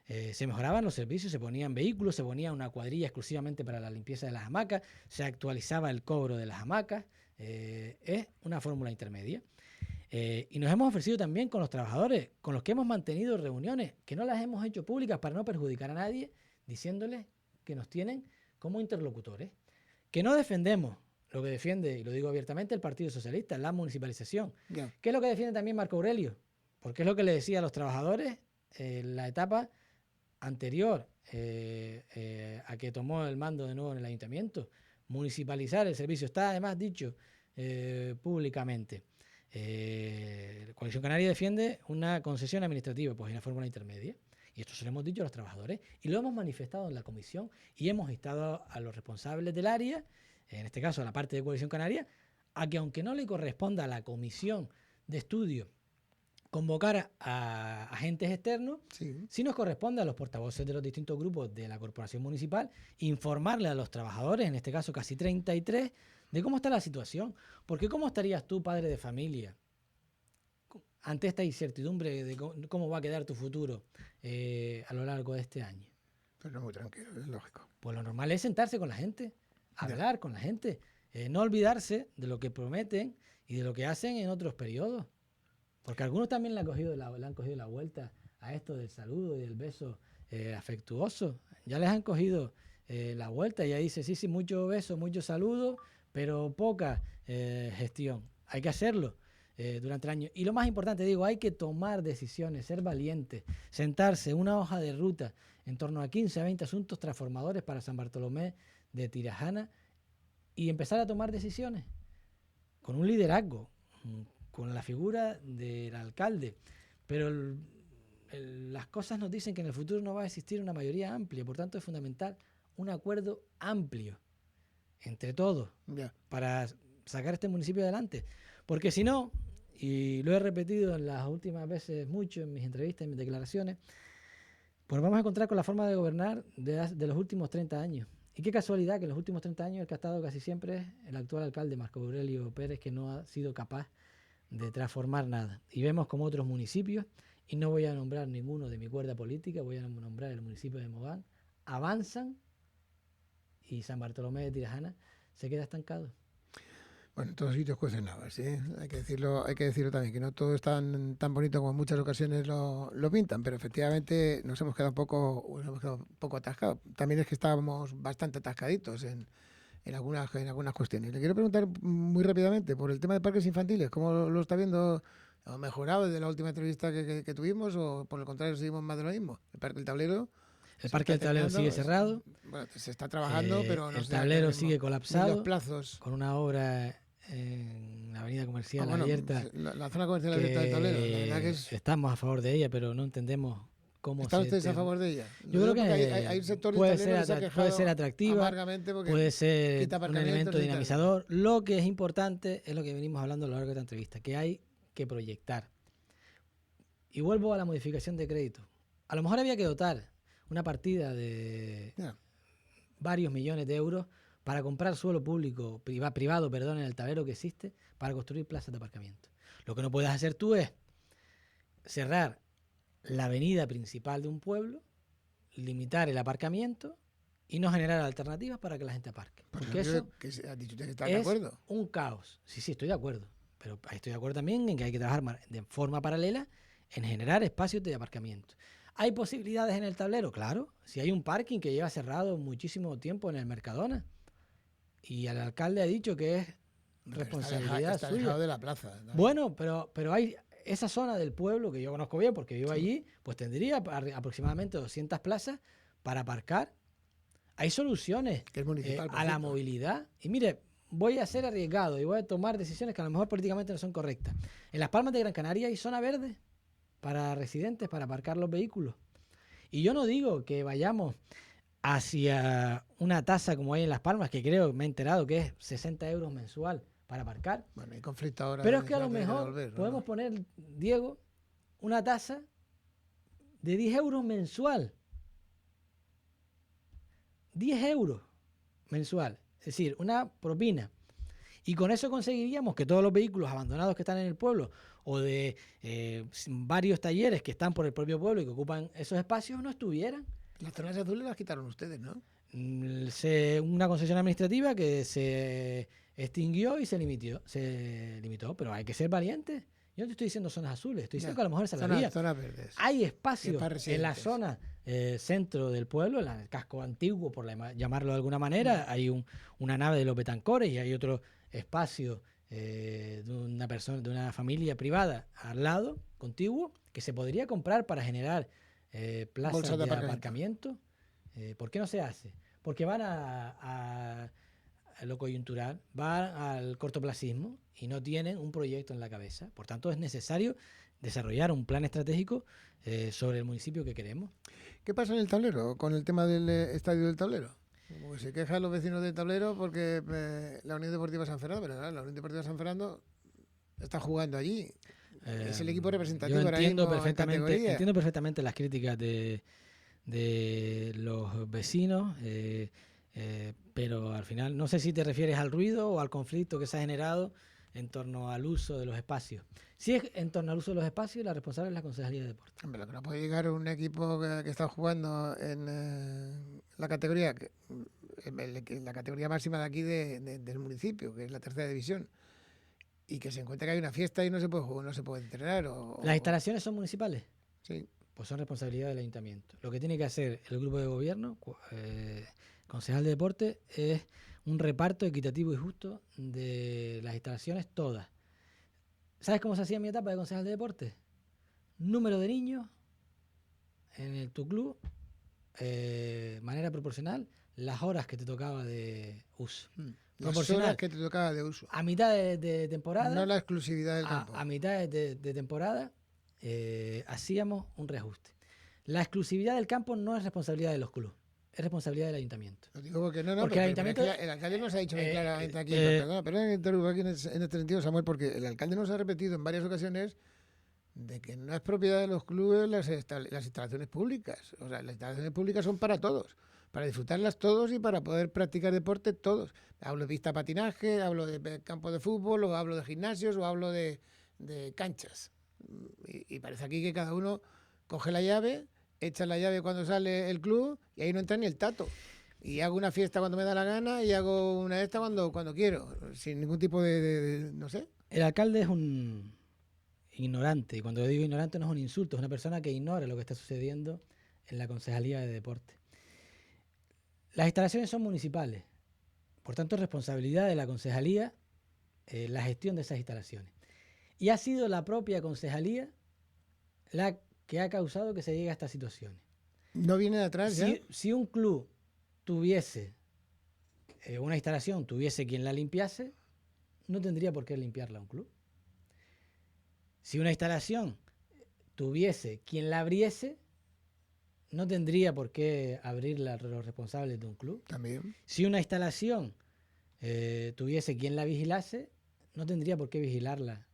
se mejoraban los servicios, se ponían vehículos, se ponía una cuadrilla exclusivamente para la limpieza de las hamacas, se actualizaba el cobro de las hamacas. Es una fórmula intermedia. Y nos hemos ofrecido también con los trabajadores, con los que hemos mantenido reuniones, que no las hemos hecho públicas para no perjudicar a nadie, diciéndoles que nos tienen como interlocutores, que no defendemos lo que defiende, y lo digo abiertamente, el Partido Socialista, la municipalización. Yeah. ¿Qué es lo que defiende también Marco Aurelio? Porque es lo que le decía a los trabajadores en la etapa anterior a que tomó el mando de nuevo en el ayuntamiento. Municipalizar el servicio. Está además dicho públicamente. La Coalición Canaria defiende una concesión administrativa, pues hay una fórmula intermedia. Y esto se lo hemos dicho a los trabajadores y lo hemos manifestado en la comisión y hemos instado a los responsables del área, en este caso a la parte de Coalición Canaria, a que aunque no le corresponda a la comisión de estudio convocar a agentes externos, sí nos corresponde a los portavoces de los distintos grupos de la corporación municipal informarle a los trabajadores, en este caso casi 33, de cómo está la situación. Porque ¿cómo estarías tú, padre de familia, ante esta incertidumbre de cómo va a quedar tu futuro a lo largo de este año? Pero muy tranquilo, es lógico. Pues lo normal es sentarse con la gente, hablar con la gente, no olvidarse de lo que prometen y de lo que hacen en otros periodos. Porque algunos también le han cogido la vuelta a esto del saludo y del beso afectuoso. Ya les han cogido la vuelta y ya dice, sí, mucho beso, mucho saludo, pero poca gestión. Hay que hacerlo durante el año. Y lo más importante, digo, hay que tomar decisiones, ser valientes, sentarse, una hoja de ruta en torno a 15 a 20 asuntos transformadores para San Bartolomé de Tirajana y empezar a tomar decisiones con un liderazgo, con la figura del alcalde. Pero las cosas nos dicen que en el futuro no va a existir una mayoría amplia, por tanto es fundamental un acuerdo amplio entre todos para sacar este municipio adelante. Porque si no, y lo he repetido en las últimas veces mucho en mis entrevistas, en mis declaraciones, pues vamos a encontrar con la forma de gobernar de los últimos 30 años. Y qué casualidad que en los últimos 30 años el que ha estado casi siempre es el actual alcalde Marco Aurelio Pérez, que no ha sido capaz de transformar nada. Y vemos como otros municipios, y no voy a nombrar ninguno de mi cuerda política, voy a nombrar el municipio de Mogán, avanzan y San Bartolomé de Tirajana se queda estancado. Bueno, en todos sitios cuecen habas, ¿sí? Hay que decirlo también, que no todo es tan bonito como en muchas ocasiones lo pintan, pero efectivamente nos hemos quedado un poco atascados. También es que estábamos bastante atascaditos en algunas cuestiones. Le quiero preguntar muy rápidamente por el tema de parques infantiles, ¿cómo lo está viendo? ¿Ha mejorado desde la última entrevista que tuvimos o por el contrario seguimos más de lo mismo? El Parque del Tablero... El Parque del Tablero sigue cerrado. Bueno, se está trabajando, pero no el tablero sigue colapsado. Los plazos. Con una obra en la avenida comercial abierta. La zona comercial abierta del Tablero. La verdad que estamos a favor de ella, pero no entendemos cómo. ¿Están ustedes a favor de ella? Yo creo que hay un sector puede ser atractiva, puede ser un elemento dinamizador. Lo que es importante es lo que venimos hablando a lo largo de esta entrevista, que hay que proyectar. Y vuelvo a la modificación de crédito. A lo mejor había que dotar una partida de varios millones de euros para comprar suelo público, privado, en el tablero que existe, para construir plazas de aparcamiento. Lo que no puedes hacer tú es cerrar la avenida principal de un pueblo, limitar el aparcamiento y no generar alternativas para que la gente aparque. Porque eso ha dicho usted que está de acuerdo. Un caos. Sí, estoy de acuerdo. Pero estoy de acuerdo también en que hay que trabajar de forma paralela en generar espacios de aparcamiento. ¿Hay posibilidades en el tablero? Claro. Si hay un parking que lleva cerrado muchísimo tiempo en el Mercadona y el alcalde ha dicho que es responsabilidad está suya. Dejado de la plaza. ¿No? Bueno, pero hay esa zona del pueblo que yo conozco bien porque vivo allí, pues tendría aproximadamente 200 plazas para aparcar. Hay soluciones que es municipal, a la movilidad. Y mire, voy a ser arriesgado y voy a tomar decisiones que a lo mejor políticamente no son correctas. En Las Palmas de Gran Canaria hay zona verde para residentes, para aparcar los vehículos. Y yo no digo que vayamos hacia una tasa como hay en Las Palmas, que creo, me he enterado que es 60 euros mensual para aparcar. Bueno, hay conflicto ahora. Pero es que a lo mejor podemos poner, Diego, una tasa de 10 euros mensual. 10 euros mensual. Es decir, una propina. Y con eso conseguiríamos que todos los vehículos abandonados que están en el pueblo o de varios talleres que están por el propio pueblo y que ocupan esos espacios no estuvieran. Las zonas azules las quitaron ustedes, ¿no? Una concesión administrativa que se extinguió y se limitó, pero hay que ser valientes. Yo no te estoy diciendo zonas azules, estoy diciendo que a lo mejor esa es la vía. Zonas verdes. Hay espacios en la zona centro del pueblo, en el casco antiguo, por llamarlo de alguna manera. Hay una nave de los Betancores y hay otro espacio de una familia privada al lado, contiguo, que se podría comprar para generar plazas de aparcamiento. ¿Por qué no se hace? Porque van a lo coyuntural, van al cortoplacismo y no tienen un proyecto en la cabeza. Por tanto, es necesario desarrollar un plan estratégico sobre el municipio que queremos. ¿Qué pasa en el Tablero con el tema del estadio del Tablero? Como que se quejan los vecinos del Tablero porque la Unión Deportiva San Fernando, pero la Unión Deportiva San Fernando está jugando allí. Es el equipo representativo. Yo entiendo perfectamente las críticas de los vecinos, pero al final no sé si te refieres al ruido o al conflicto que se ha generado en torno al uso de los espacios. Si es en torno al uso de los espacios, la responsable es la Concejalía de Deportes. Hombre, lo que no puede llegar un equipo que está jugando en la categoría máxima de aquí del municipio, que es la tercera división, y que se encuentra que hay una fiesta y no se puede entrenar. ¿Las instalaciones son municipales? Sí. Pues son responsabilidad del ayuntamiento. Lo que tiene que hacer el grupo de gobierno, concejal de deporte, es un reparto equitativo y justo de las instalaciones todas. ¿Sabes cómo se hacía en mi etapa de concejal de deporte? Número de niños en tu club, manera proporcional, las horas que te tocaba de uso. Las horas que te tocaba de uso. A mitad de temporada. No la exclusividad del campo. A mitad de temporada hacíamos un reajuste. La exclusividad del campo no es responsabilidad de los clubes, es responsabilidad del ayuntamiento. Lo digo porque el ayuntamiento, el alcalde nos ha dicho muy claramente aquí, pero aquí en este sentido, Samuel, porque el alcalde nos ha repetido en varias ocasiones de que no es propiedad de los clubes las instalaciones públicas. O sea, las instalaciones públicas son para todos. para disfrutarlas todos y para poder practicar deporte todos. Hablo de pista de patinaje, hablo de campo de fútbol, o hablo de gimnasios, o hablo de canchas. Y parece aquí que cada uno coge la llave, echa la llave cuando sale el club y ahí no entra ni el tato. Y hago una fiesta cuando me da la gana y hago una de estas cuando quiero, sin ningún tipo de no sé. El alcalde es un ignorante, y cuando digo ignorante no es un insulto, es una persona que ignora lo que está sucediendo en la Concejalía de Deporte. Las instalaciones son municipales, por tanto es responsabilidad de la Concejalía la gestión de esas instalaciones. Y ha sido la propia Concejalía la que ha causado que se llegue a estas situaciones. ¿No viene de atrás ya? Si un club tuviese una instalación, tuviese quien la limpiase, no tendría por qué limpiarla un club. Si una instalación tuviese quien la abriese, no tendría por qué abrirla los responsables de un club. También. Si una instalación tuviese quien la vigilase, no tendría por qué vigilarla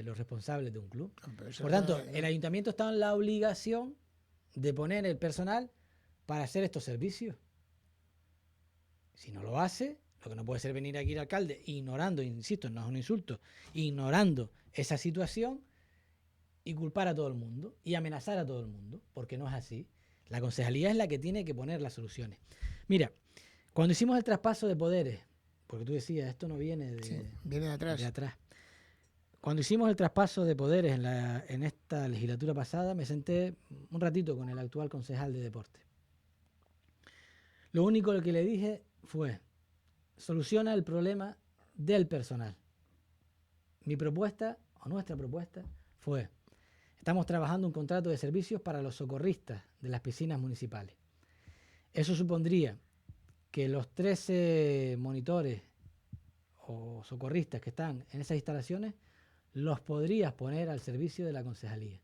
los responsables de un club. Por tanto, el ayuntamiento está en la obligación de poner el personal para hacer estos servicios. Si no lo hace, lo que no puede ser venir aquí el alcalde ignorando, insisto, no es un insulto, ignorando esa situación y culpar a todo el mundo y amenazar a todo el mundo, porque no es así. La concejalía es la que tiene que poner las soluciones. Mira, cuando hicimos el traspaso de poderes, porque tú decías, esto no viene de, sí, viene de atrás. Cuando hicimos el traspaso de poderes en esta legislatura pasada, me senté un ratito con el actual concejal de deporte. Lo único que le dije fue, soluciona el problema del personal. Mi propuesta, o nuestra propuesta, fue, estamos trabajando un contrato de servicios para los socorristas de las piscinas municipales. Eso supondría que los 13 monitores o socorristas que están en esas instalaciones los podrías poner al servicio de la concejalía.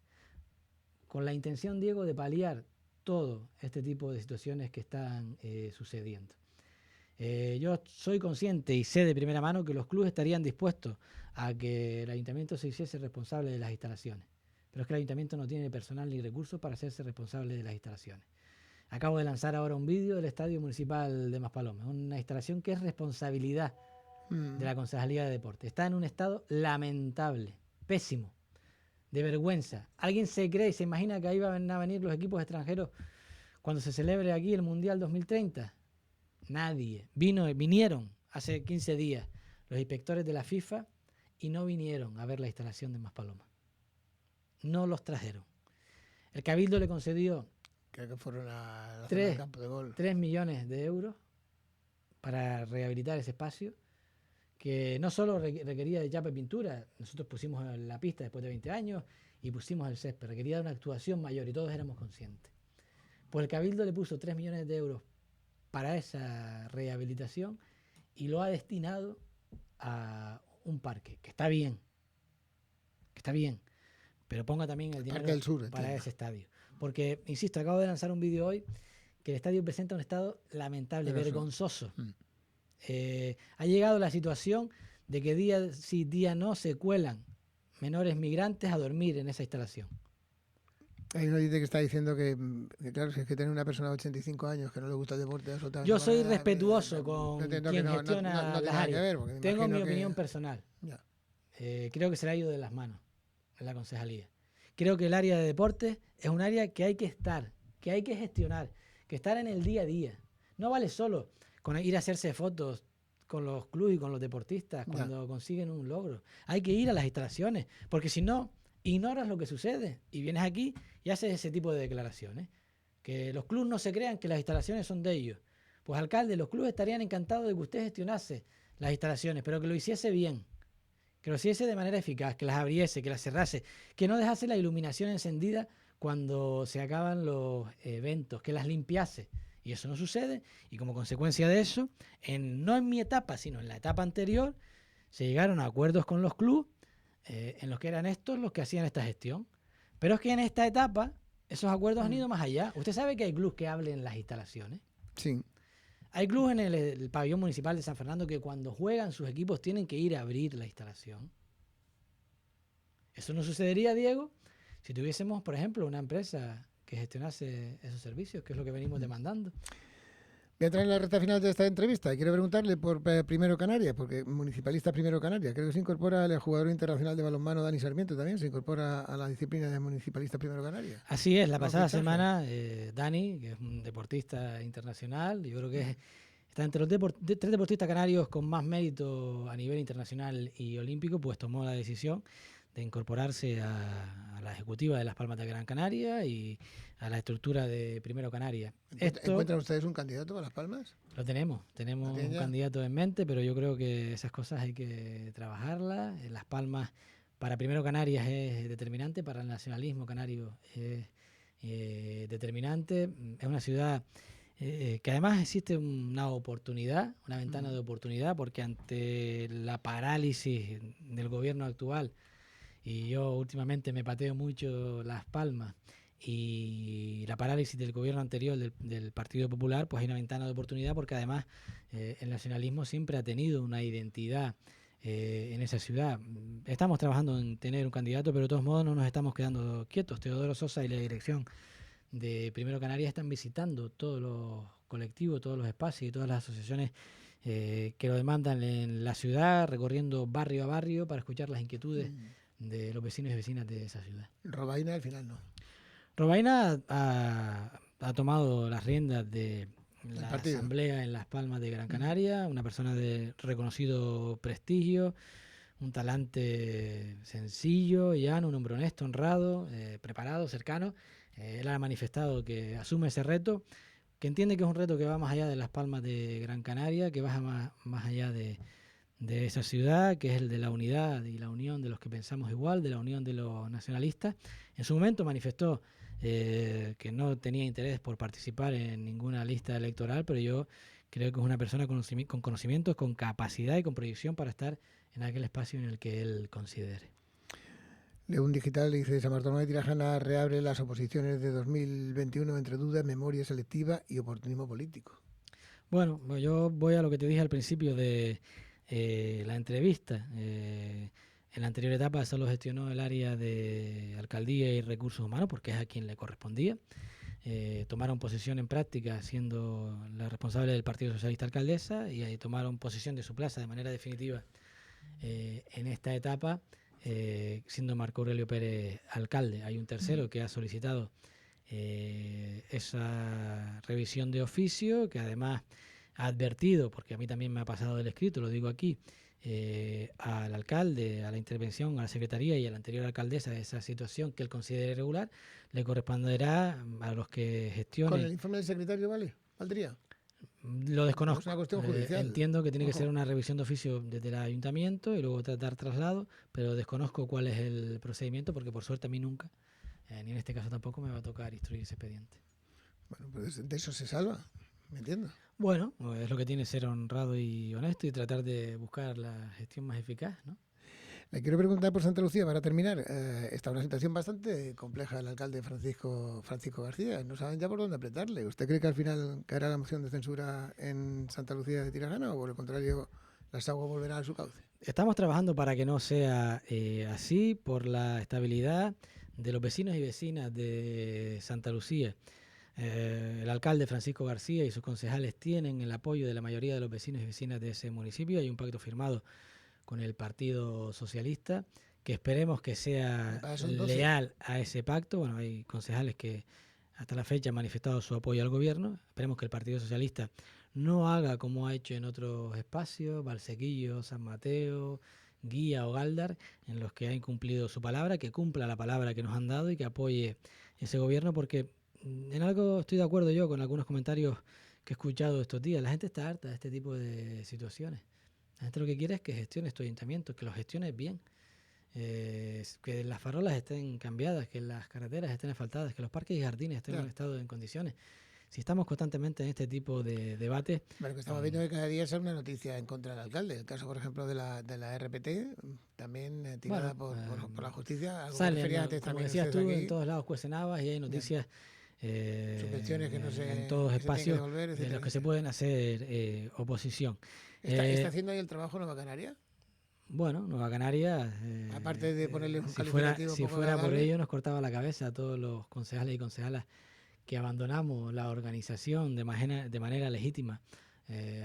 Con la intención, Diego, de paliar todo este tipo de situaciones que están sucediendo. Yo soy consciente y sé de primera mano que los clubes estarían dispuestos a que el ayuntamiento se hiciese responsable de las instalaciones. Pero es que el ayuntamiento no tiene personal ni recursos para hacerse responsable de las instalaciones. Acabo de lanzar ahora un vídeo del Estadio Municipal de Maspalomas, una instalación que es responsabilidad de la Concejalía de Deporte. Está en un estado lamentable, pésimo, de vergüenza. ¿Alguien se cree y se imagina que ahí van a venir los equipos extranjeros cuando se celebre aquí el Mundial 2030? Nadie. Vinieron hace 15 días los inspectores de la FIFA y no vinieron a ver la instalación de Maspalomas. No los trajeron. El Cabildo le concedió creo que fueron a la zona del campo de gol. 3 millones de euros para rehabilitar ese espacio, que no solo requería de chapa y pintura, nosotros pusimos la pista después de 20 años y pusimos el césped, requería de una actuación mayor y todos éramos conscientes. Pues el Cabildo le puso 3 millones de euros para esa rehabilitación y lo ha destinado a un parque, que está bien, pero ponga también el dinero del Sur, para ese estadio. Porque, insisto, acabo de lanzar un vídeo hoy que el estadio presenta un estado lamentable, vergonzoso. Ha llegado la situación de que día sí, día no se cuelan menores migrantes a dormir en esa instalación. Hay una gente que está diciendo que claro, si es que tener una persona de 85 años que no le gusta el deporte... Yo soy respetuoso con quien gestiona las áreas. Tengo mi opinión personal. Creo que se le ha ido de las manos en la concejalía. Creo que el área de deportes es un área que hay que estar, que hay que gestionar, que estar en el día a día. No vale solo con ir a hacerse fotos con los clubes y con los deportistas cuando consiguen un logro. Hay que ir a las instalaciones, porque si no, ignoras lo que sucede y vienes aquí y haces ese tipo de declaraciones. Que los clubes no se crean que las instalaciones son de ellos. Pues, alcalde, los clubes estarían encantados de que usted gestionase las instalaciones, pero que lo hiciese bien, que lo hiciese de manera eficaz, que las abriese, que las cerrase, que no dejase la iluminación encendida cuando se acaban los eventos, que las limpiase. Y eso no sucede, y como consecuencia de eso, no en mi etapa, sino en la etapa anterior, se llegaron a acuerdos con los clubes en los que eran estos los que hacían esta gestión. Pero es que en esta etapa esos acuerdos han ido más allá. Usted sabe que hay clubes que hablen las instalaciones. Sí. Hay clubes en el pabellón municipal de San Fernando que cuando juegan sus equipos tienen que ir a abrir la instalación. Eso no sucedería, Diego, si tuviésemos, por ejemplo, una empresa que gestionase esos servicios, que es lo que venimos demandando. Voy a entrar en la recta final de esta entrevista. Quiero preguntarle por Primero Canarias, porque municipalista Primero Canarias. Creo que se incorpora el jugador internacional de balonmano Dani Sarmiento también, se incorpora a la disciplina de municipalista Primero Canarias. Así es, la pasada semana Dani, que es un deportista internacional, yo creo que está entre los tres deportistas canarios con más mérito a nivel internacional y olímpico, pues tomó la decisión de incorporarse a la ejecutiva de Las Palmas de Gran Canaria y a la estructura de Primero Canarias. ¿Encuentran ustedes un candidato para Las Palmas? Lo tenemos un candidato en mente, pero yo creo que esas cosas hay que trabajarlas. Las Palmas para Primero Canarias es determinante, para el nacionalismo canario es determinante. Es una ciudad que además existe una oportunidad, una ventana de oportunidad, porque ante la parálisis del gobierno actual, y yo últimamente me pateo mucho Las Palmas, y la parálisis del gobierno anterior del Partido Popular, pues hay una ventana de oportunidad, porque además el nacionalismo siempre ha tenido una identidad en esa ciudad. Estamos trabajando en tener un candidato, pero de todos modos no nos estamos quedando quietos. Teodoro Sosa y la dirección de Primero Canarias están visitando todos los colectivos, todos los espacios y todas las asociaciones que lo demandan en la ciudad, recorriendo barrio a barrio para escuchar las inquietudes de los vecinos y vecinas de esa ciudad. Robaina al final no. Robaina ha tomado las riendas de la asamblea en Las Palmas de Gran Canaria, una persona de reconocido prestigio, un talante sencillo, llano, un hombre honesto, honrado, preparado, cercano. Él ha manifestado que asume ese reto, que entiende que es un reto que va más allá de Las Palmas de Gran Canaria, que va más allá de esa ciudad, que es el de la unidad y la unión de los que pensamos igual, de la unión de los nacionalistas. En su momento manifestó que no tenía interés por participar en ninguna lista electoral, pero yo creo que es una persona con conocimientos, con capacidad y con proyección para estar en aquel espacio en el que él considere. León Digital dice: San Bartolomé de Tirajana reabre las oposiciones de 2021 entre duda, memoria selectiva y oportunismo político. Bueno, yo voy a lo que te dije al principio de la entrevista. En la anterior etapa solo gestionó el área de alcaldía y recursos humanos, porque es a quien le correspondía. Tomaron posesión en práctica siendo la responsable del Partido Socialista alcaldesa, y ahí tomaron posesión de su plaza de manera definitiva en esta etapa, siendo Marco Aurelio Pérez alcalde. Hay un tercero que ha solicitado esa revisión de oficio, que además ha advertido, porque a mí también me ha pasado el escrito, lo digo aquí, al alcalde, a la intervención, a la secretaría y a la anterior alcaldesa de esa situación que él considere irregular. Le corresponderá a los que gestionen. ¿Con el informe del secretario valdría? Lo desconozco. Es una cuestión judicial. Entiendo que tiene que ser una revisión de oficio desde el ayuntamiento y luego tratar traslado, pero desconozco cuál es el procedimiento, porque por suerte a mí nunca, ni en este caso tampoco, me va a tocar instruir ese expediente. Bueno, pues de eso se salva, ¿me entiendes? Bueno, es lo que tiene ser honrado y honesto y tratar de buscar la gestión más eficaz, ¿no? Le quiero preguntar por Santa Lucía, para terminar. Está una situación bastante compleja el alcalde Francisco García. No saben ya por dónde apretarle. ¿Usted cree que al final caerá la moción de censura en Santa Lucía de Tirajana o por el contrario las aguas volverán a su cauce? Estamos trabajando para que no sea así, por la estabilidad de los vecinos y vecinas de Santa Lucía. El alcalde Francisco García y sus concejales tienen el apoyo de la mayoría de los vecinos y vecinas de ese municipio. Hay un pacto firmado con el Partido Socialista, que esperemos que sea leal a ese pacto. Bueno, hay concejales que hasta la fecha han manifestado su apoyo al gobierno. Esperemos que el Partido Socialista no haga como ha hecho en otros espacios, Valsequillo, San Mateo, Guía o Gáldar, en los que ha incumplido su palabra, que cumpla la palabra que nos han dado y que apoye ese gobierno, porque en algo estoy de acuerdo yo con algunos comentarios que he escuchado estos días. La gente está harta de este tipo de situaciones. La gente lo que quiere es que gestiones tu ayuntamiento, que lo gestiones bien, que las farolas estén cambiadas, que las carreteras estén asfaltadas, que los parques y jardines estén en estado en condiciones. Si estamos constantemente en este tipo de debates... Bueno, que estamos viendo que cada día sale una noticia en contra del alcalde. El caso, por ejemplo, de la RPT, también tirada por la justicia. Algo salen, como decías tú, aquí, en todos lados cuestionabas y hay noticias... subvenciones que no se, en todos espacios de los que se pueden hacer oposición. ¿Está haciendo ahí el trabajo Nueva Canaria? Bueno, Nueva Canaria, aparte de ponerle un si fuera por ello, nos cortaba la cabeza a todos los concejales y concejalas que abandonamos la organización de manera legítima.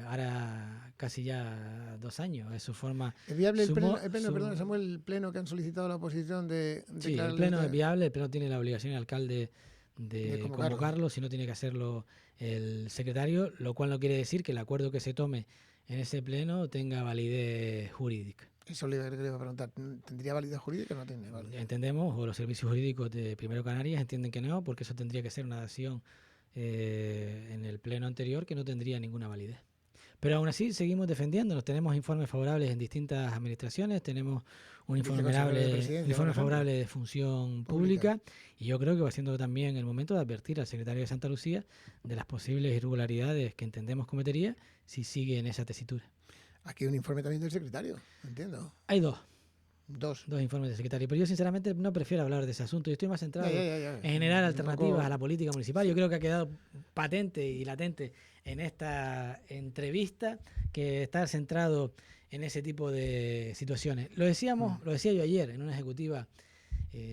Ahora casi ya 2 años, es su forma... ¿Es viable el pleno, perdón, Samuel, el pleno que han solicitado la oposición de sí, el pleno es viable, el pleno tiene la obligación el alcalde de convocarlo, si no tiene que hacerlo el secretario, lo cual no quiere decir que el acuerdo que se tome en ese pleno tenga validez jurídica. Eso le iba a preguntar, ¿tendría validez jurídica o no tiene validez? Entendemos, o los servicios jurídicos de Primero Canarias entienden que no, porque eso tendría que ser una acción en el pleno anterior que no tendría ninguna validez. Pero aún así seguimos defendiéndonos, tenemos informes favorables en distintas administraciones, tenemos un informe favorable de función pública, y yo creo que va siendo también el momento de advertir al secretario de Santa Lucía de las posibles irregularidades que entendemos cometería si sigue en esa tesitura. Aquí hay un informe también del secretario, entiendo. Hay dos Dos informes del secretario, pero yo sinceramente no prefiero hablar de ese asunto. Yo estoy más centrado en generar alternativas a la política municipal. Yo creo que ha quedado patente y latente en esta entrevista que está centrado en ese tipo de situaciones. Lo decía yo ayer en una ejecutiva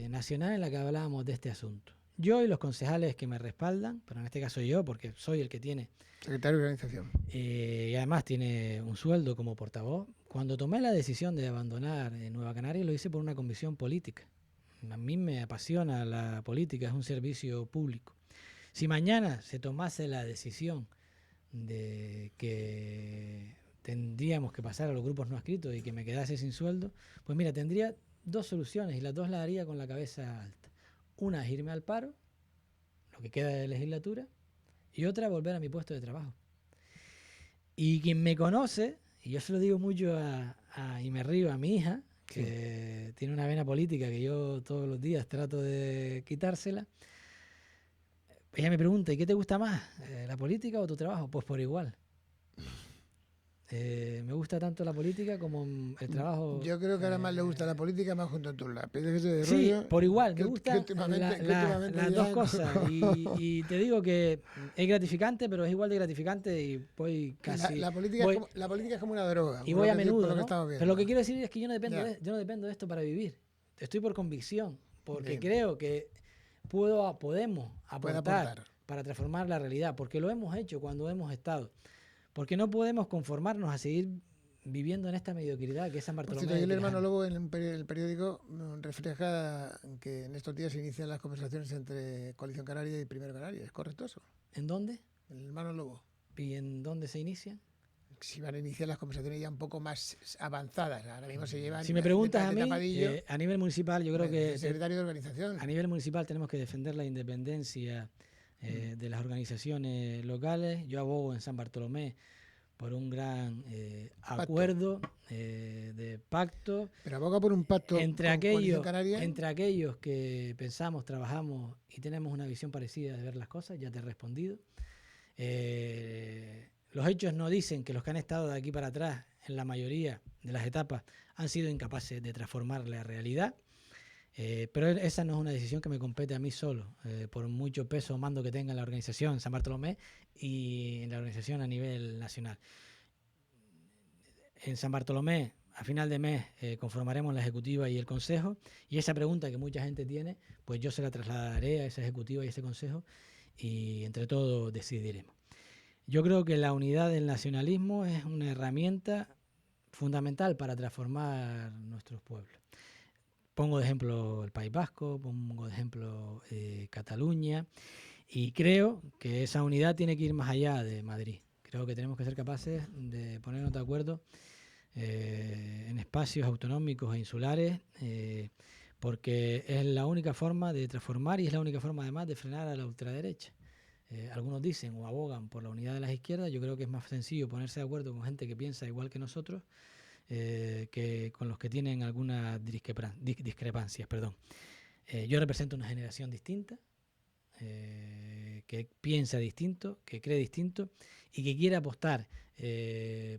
nacional en la que hablábamos de este asunto. Yo y los concejales que me respaldan, pero en este caso yo, porque soy el que tiene... Secretario de organización. Y además tiene un sueldo como portavoz. Cuando tomé la decisión de abandonar Nueva Canarias, lo hice por una convicción política. A mí me apasiona la política, es un servicio público. Si mañana se tomase la decisión de que tendríamos que pasar a los grupos no adscritos y que me quedase sin sueldo, pues mira, tendría 2 soluciones y las 2 las haría con la cabeza alta. Una es irme al paro, lo que queda de legislatura, y otra volver a mi puesto de trabajo. Y quien me conoce, y yo se lo digo mucho y me río a mi hija, que tiene una vena política que yo todos los días trato de quitársela, ella me pregunta, ¿y qué te gusta más, la política o tu trabajo? Pues por igual. Me gusta tanto la política como el trabajo. Yo creo que ahora más le gusta la política más junto a tus lápices. Sí, por igual, me gustan las dos cosas. Y te digo que es gratificante, pero es igual de gratificante y voy casi... La política es como una droga. Y voy a menudo, ¿no? Pero lo que quiero decir es que yo no dependo de esto para vivir. Estoy por convicción, porque creo que podemos aportar para transformar la realidad, porque lo hemos hecho cuando hemos estado. Porque no podemos conformarnos a seguir viviendo en esta mediocridad que es San Bartolomé. El hermano Lobo en el periódico refleja que en estos días se inician las conversaciones entre Coalición Canaria y Primero Canaria. ¿Es correcto eso? ¿En dónde? El hermano Lobo. ¿Y en dónde se inician? Si van a iniciar las conversaciones ya un poco más avanzadas. Ahora mismo se llevan... Si me preguntas a mí, a nivel municipal, yo creo que... Secretario de organización. A nivel municipal tenemos que defender la independencia de las organizaciones locales. Yo abogo en San Bartolomé por un gran acuerdo de pacto. Pero aboga por un pacto entre aquellos que pensamos, trabajamos y tenemos una visión parecida de ver las cosas. Ya te he respondido. Los hechos no dicen que los que han estado de aquí para atrás en la mayoría de las etapas han sido incapaces de transformar la realidad. Pero esa no es una decisión que me compete a mí solo, por mucho peso o mando que tenga en la organización San Bartolomé y en la organización a nivel nacional. En San Bartolomé, a final de mes, conformaremos la ejecutiva y el consejo, y esa pregunta que mucha gente tiene, pues yo se la trasladaré a esa ejecutiva y a ese consejo, y entre todos decidiremos. Yo creo que la unidad del nacionalismo es una herramienta fundamental para transformar nuestros pueblos. Pongo de ejemplo el País Vasco, pongo de ejemplo Cataluña, y creo que esa unidad tiene que ir más allá de Madrid. Creo que tenemos que ser capaces de ponernos de acuerdo en espacios autonómicos e insulares, porque es la única forma de transformar y es la única forma además de frenar a la ultraderecha. Algunos dicen o abogan por la unidad de las izquierdas. Yo creo que es más sencillo ponerse de acuerdo con gente que piensa igual que nosotros, que con los que tienen algunas discrepancias. Yo represento una generación distinta, que piensa distinto, que cree distinto y que quiere apostar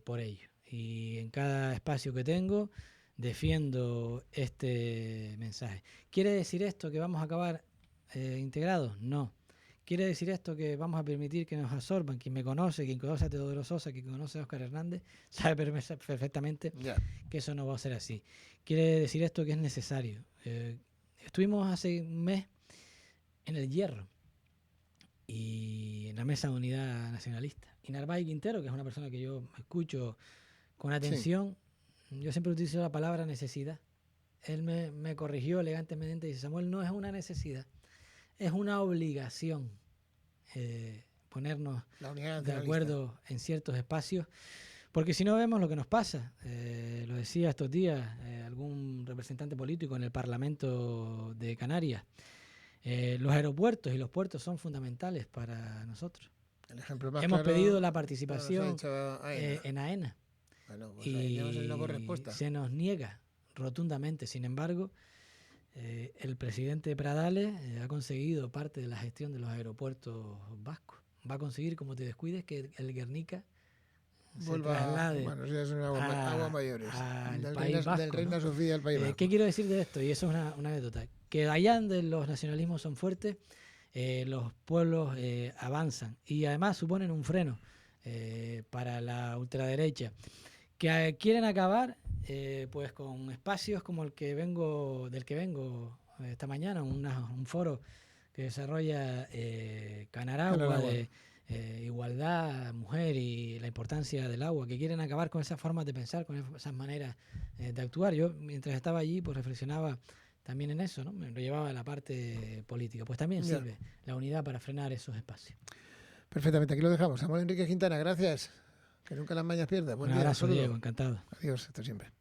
por ello. Y en cada espacio que tengo defiendo este mensaje. ¿Quiere decir esto que vamos a acabar integrados? No. ¿Quiere decir esto que vamos a permitir que nos absorban? Quien me conoce, quien conoce a Teodoro Sosa, quien conoce a Óscar Hernández, sabe perfectamente que eso no va a ser así. ¿Quiere decir esto que es necesario? Estuvimos hace un mes en el Hierro y en la Mesa de Unidad Nacionalista. Y Narváez Quintero, que es una persona que yo escucho con atención, yo siempre utilizo la palabra necesidad. Él me corrigió elegantemente y dice, Samuel, no es una necesidad, es una obligación ponernos de acuerdo en ciertos espacios, porque si no vemos lo que nos pasa. Lo decía estos días algún representante político en el Parlamento de Canarias. Los aeropuertos y los puertos son fundamentales para nosotros. El ejemplo más Hemos claro, pedido la participación en AENA. Bueno, pues ahí tenemos el no con respuesta. Se nos niega rotundamente. Sin embargo, el presidente Pradales ha conseguido parte de la gestión de los aeropuertos vascos. Va a conseguir, como te descuides, que el Guernica se traslade. Bueno, eso es una agua mayores. Del Reina Sofía al País Vasco. ¿Qué quiero decir de esto? Y eso es una anécdota. Que allá donde los nacionalismos son fuertes, los pueblos avanzan y además suponen un freno para la ultraderecha, que quieren acabar pues con espacios como del que vengo esta mañana, un foro que desarrolla Canaragua de igualdad, mujer y la importancia del agua, que quieren acabar con esas formas de pensar, con esas maneras de actuar. Yo, mientras estaba allí, pues reflexionaba también en eso, ¿no? Me lo llevaba a la parte política. Pues también sirve la unidad para frenar esos espacios. Perfectamente, aquí lo dejamos. Samuel Enrique Quintana, gracias. Que nunca las mañas pierdas. Un abrazo, Diego, encantado. Adiós, hasta siempre.